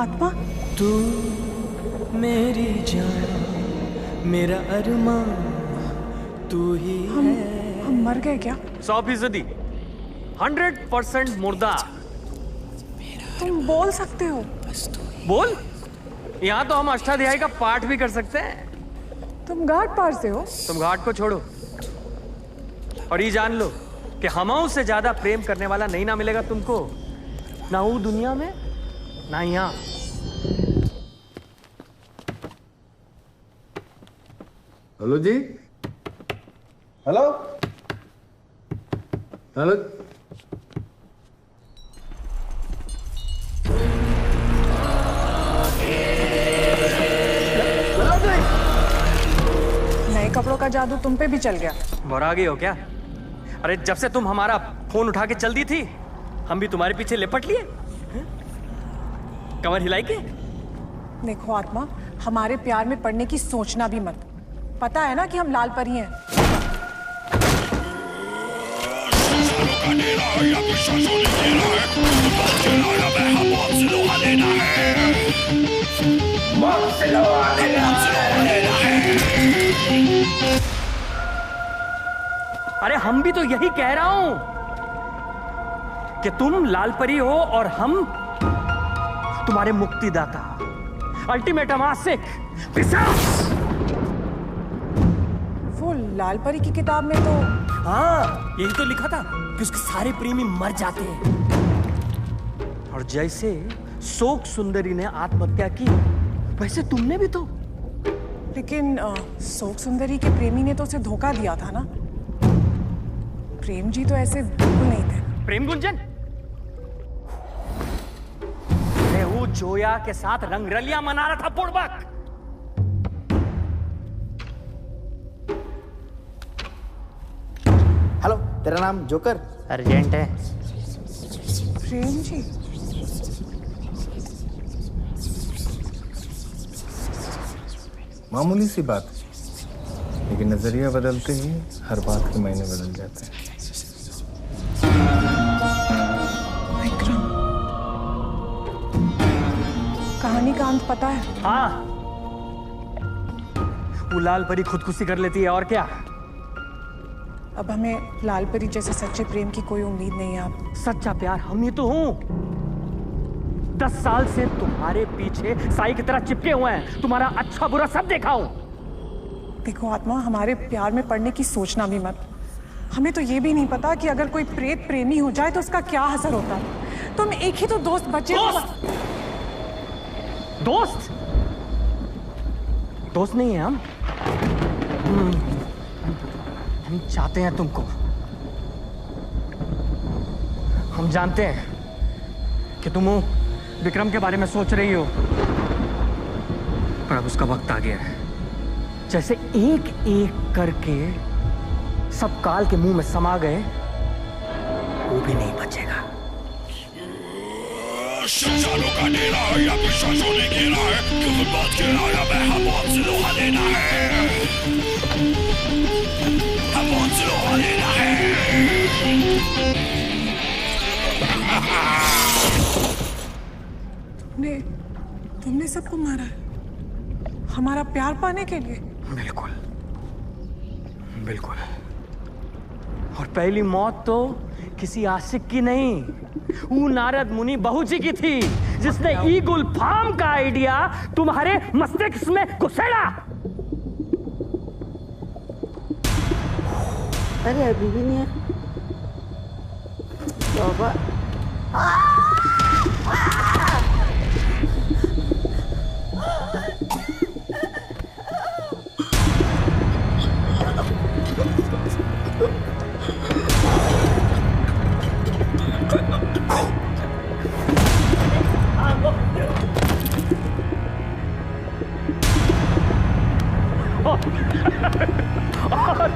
Speaker 1: आत्मा,
Speaker 3: तू मेरी जान, मेरा अरमान, तू ही है।
Speaker 1: हम मर गए क्या?
Speaker 3: 100%, 100% मुर्दा।
Speaker 1: तुम बोल सकते हो?
Speaker 3: बोल? यहाँ तो हम अष्टाध्यायी का पाठ भी कर सकते हैं।
Speaker 1: तुम घाट पार से हो?
Speaker 3: तुम घाट को छोड़ो और ये जान लो कि हमाओं से ज्यादा प्रेम करने वाला नहीं ना मिलेगा तुमको, ना वो दुनिया में ना यहाँ।
Speaker 14: हेलो जी।
Speaker 10: Hello
Speaker 14: hello.
Speaker 1: नए कपड़ों का जादू तुम पे भी चल गया।
Speaker 3: भरा गई हो क्या? अरे जब से तुम हमारा फोन उठा के चल दी थी, हम भी तुम्हारे पीछे लिपट लिए। कमर हिलाई के?
Speaker 1: देखो आत्मा, हमारे प्यार में पड़ने की सोचना भी मत। पता है ना कि हम लाल परी हैं।
Speaker 3: अरे हम भी तो यही कह रहा हूं कि तुम लाल परी हो और हम तुम्हारे मुक्तिदाता, अल्टीमेट अमासिक, पिशाच।
Speaker 1: वो लाल परी की किताब में तो
Speaker 3: हाँ, यही तो लिखा था कि उसके सारे प्रेमी मर जाते हैं। और जैसे शोक सुंदरी ने आत्महत्या की, वैसे तुमने भी तो।
Speaker 1: लेकिन शोक सुंदरी के प्रेमी ने तो उसे धोखा दिया था ना। प्रेम जी तो ऐसे बिल्कुल नहीं थे।
Speaker 3: प्रेम गुंजन? अरे वो जोया के साथ रंगरलियां मना रहा था बुड़बक।
Speaker 4: हेलो, तेरा नाम जोकर?
Speaker 21: अर्जेंट है।
Speaker 1: प्रेम जी,
Speaker 14: मामूली सी बात, लेकिन नजरिया बदलते ही हर बात के मायने बदल जाते हैं।
Speaker 1: विक्रम, कहानी का अंत पता है?
Speaker 3: हाँ, वो लाल परी खुदकुशी कर लेती है और क्या।
Speaker 1: अब हमें लाल परी जैसे सच्चे प्रेम की कोई उम्मीद नहीं है। आप
Speaker 3: सच्चा प्यार हम ही तो हूं। 10 साल से तुम्हारे पीछे साई की तरह चिपके हुए हैं, तुम्हारा अच्छा बुरा सब देखा हूं।
Speaker 1: देखो आत्मा, हमारे प्यार में पड़ने की सोचना भी मत। हमें तो ये भी नहीं पता कि अगर कोई प्रेत प्रेमी हो जाए तो उसका क्या असर होता है। तुम एक ही तो दोस्त बचे।
Speaker 3: दोस्त? दोस्त नहीं है हम चाहते हैं तुमको। हम जानते हैं कि तुम विक्रम के बारे में सोच रही हो, पर अब उसका वक्त आ गया है। जैसे एक एक करके सब काल के मुंह में समा गए, वो भी नहीं बचेगा।
Speaker 19: शमशानों का डेरा है या फिर शासों ने घेरा है, क्यों बात घेरा या मैं हम से लोहा लेना है, हम से लोहा लेना है।
Speaker 1: तुमने सबको मारा है हमारा प्यार पाने के लिए?
Speaker 3: बिल्कुल बिल्कुल। और पहली मौत तो किसी आशिक की नहीं, वो नारद मुनि बहू जी की थी, जिसने ईगुल फार्म का आइडिया तुम्हारे मस्तिष्क में घुसेड़ा।
Speaker 2: अरे अभी भी नहीं है बाबा।
Speaker 3: और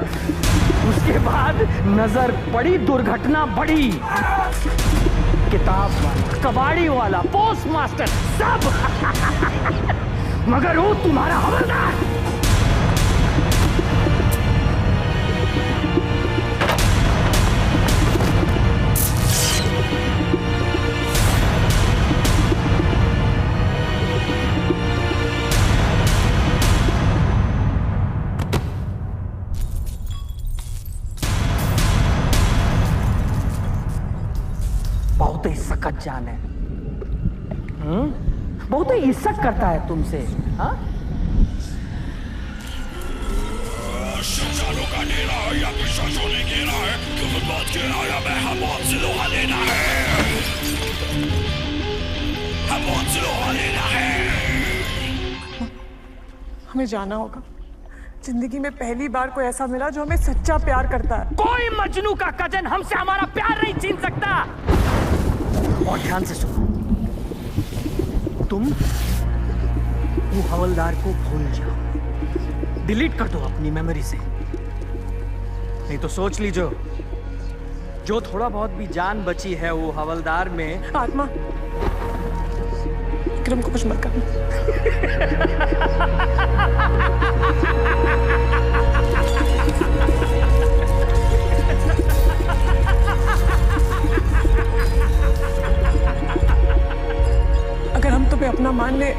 Speaker 3: उसके बाद नजर पड़ी, दुर्घटना बढ़ी। किताब वाला, कबाड़ी वाला, पोस्ट मास्टर सब मगर वो तुम्हारा हवलदार। बहुत ही सकत जान है, बहुत ही इज्जत करता है तुमसे। हाँ,
Speaker 19: शमशानों का डेरा है या फिर शासों ने घेरा है, क्यों बात घेरा या मैं हम से लोहा लेना है, हम से लोहा लेना है।
Speaker 1: हमें जाना होगा। जिंदगी में पहली बार कोई ऐसा मिला जो हमें सच्चा प्यार करता है।
Speaker 3: कोई मजनू का कजन हमसे हमारा प्यार नहीं छीन सकता। और ध्यान से सुनो, तुम वो हवलदार को भूल जाओ, डिलीट कर दो अपनी मेमोरी से। नहीं तो सोच लीजिए, जो थोड़ा बहुत भी जान बची है वो हवलदार में।
Speaker 1: आत्मा, विक्रम को कुछ मत करना। अगर हम तुम्हें अपना मान ले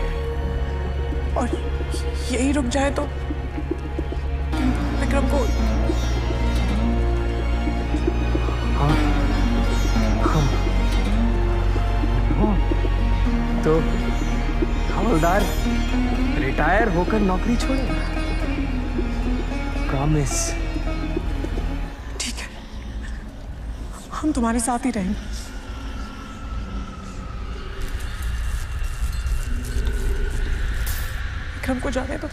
Speaker 1: और यही रुक जाए तो विक्रम को।
Speaker 3: तो हवलदार रिटायर होकर नौकरी छोड़ेगा। प्रॉमिस?
Speaker 1: ठीक है, हम तुम्हारे साथ ही रहेंगे। विक्रम को जाने दो।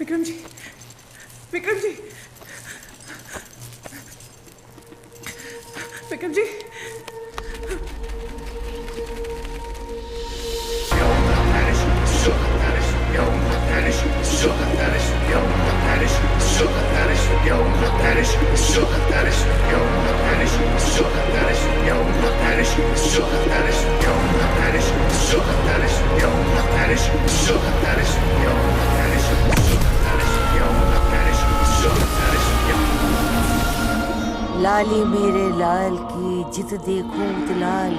Speaker 13: विक्रम जी, विक्रम जी, विक्रम जी।
Speaker 2: लाली मेरे लाल की जित देखूं तो लाल,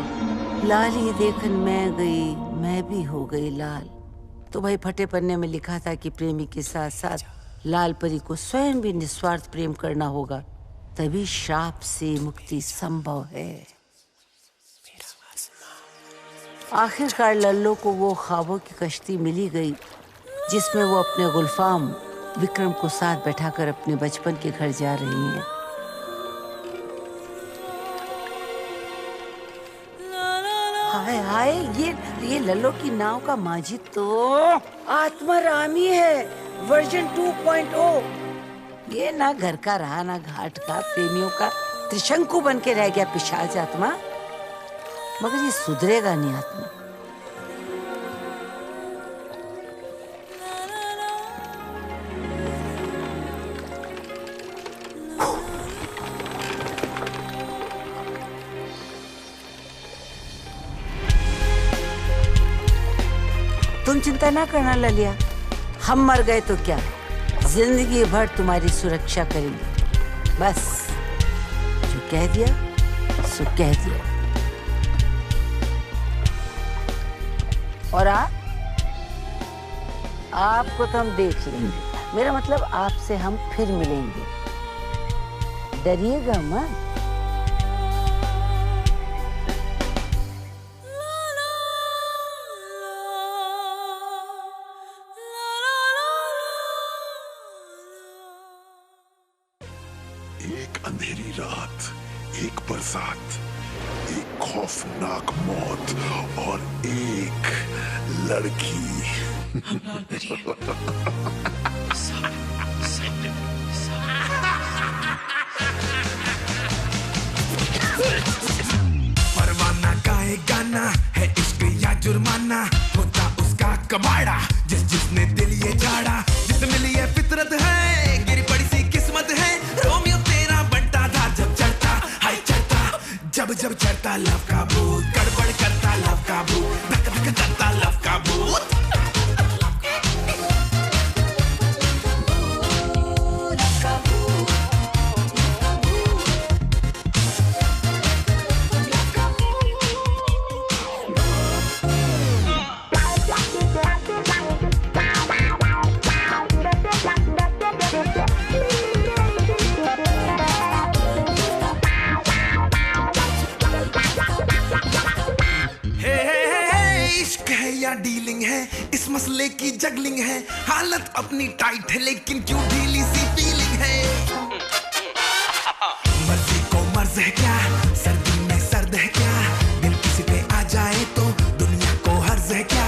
Speaker 2: लाली देखन मैं गई मैं भी हो गई लाल। तो भाई फटे पन्ने में लिखा था कि प्रेमी के साथ साथ लाल परी को स्वयं भी निस्वार्थ प्रेम करना होगा, तभी श्राप से मुक्ति संभव है। आखिरकार लल्लो को वो ख्वाबों की कश्ती मिली गई जिसमें वो अपने गुलफाम विक्रम को साथ बैठाकर अपने बचपन के घर जा रही हैं। हाय हाय, ये लल्लो की नाव का माझी तो आत्मारामी है, वर्जन 2.0। ये ना घर का रहा ना घाट का, प्रेमियों का त्रिशंकु बन के रह गया पिशाच आत्मा, मगर ये सुधरेगा नहीं आत्मा। तुम चिंता ना करना ललिया, हम मर गए तो क्या, जिंदगी भर तुम्हारी सुरक्षा करेंगे। बस जो कह दिया सो कह दिया। और आपको तो हम देख लेंगे, मेरा मतलब आपसे हम फिर मिलेंगे, डरिएगा मत।
Speaker 4: एक अंधेरी रात, एक बरसात, एक खौफनाक मौत और एक लड़की।
Speaker 19: परवाना गाए गाना है इश्क या जुर्माना, होता उसका कबाड़ा जिसने दिल ये झाड़ा, जिस मिली है फितरत है, गिरी पड़ी सी किस्मत है, रोमियो तेरा बनता था जब चढ़ता, हाय चढ़ता, जब जब चढ़ता लव का भूत, गड़बड़ करता लव का भूत, धक धक करता लव का भूत। डीलिंग है इस मसले की जगलिंग है, हालत अपनी टाइट है लेकिन क्यों ढीली सी फीलिंग है। मर्जी को मर्ज है क्या, सर्दी में सर्द है क्या, दिल किसी पे आ जाए तो दुनिया को हर्ज है क्या,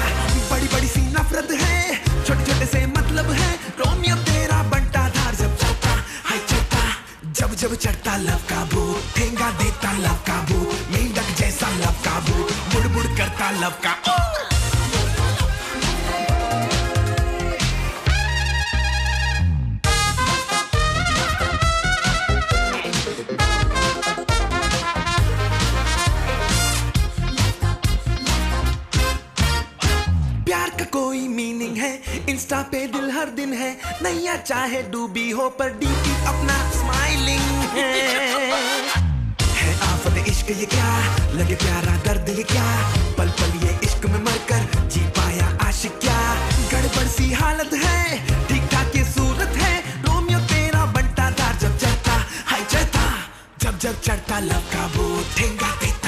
Speaker 19: बड़ी बड़ी सी नफरत है, छोटे छोटे से मतलब है, रोमियो तेरा बनता धार जब चढ़ता, हाय चढ़ता, जब जब चढ़ता लव का भूत, ठेंगा देता लव का भूत, मेंढक जैसा लव का भूत, बुड़ बुड़ करता लव का। कोई मीनिंग है, इंस्टा पे दिल हर दिन है, नैया चाहे डूबी हो पर डीपी अपना स्माइलिंग है आफत इश्क ये क्या, लगे प्यारा दर्द ये क्या, पल पल ये इश्क में मरकर जी पाया आशिक क्या, गड़बड़ सी हालत है, ठीक ठाक ये सूरत है, रोमियो तेरा बनता था जब चढ़ता, हाय चढ़ता, जब जब चढ़ता लव का भूत, ठेंगा देता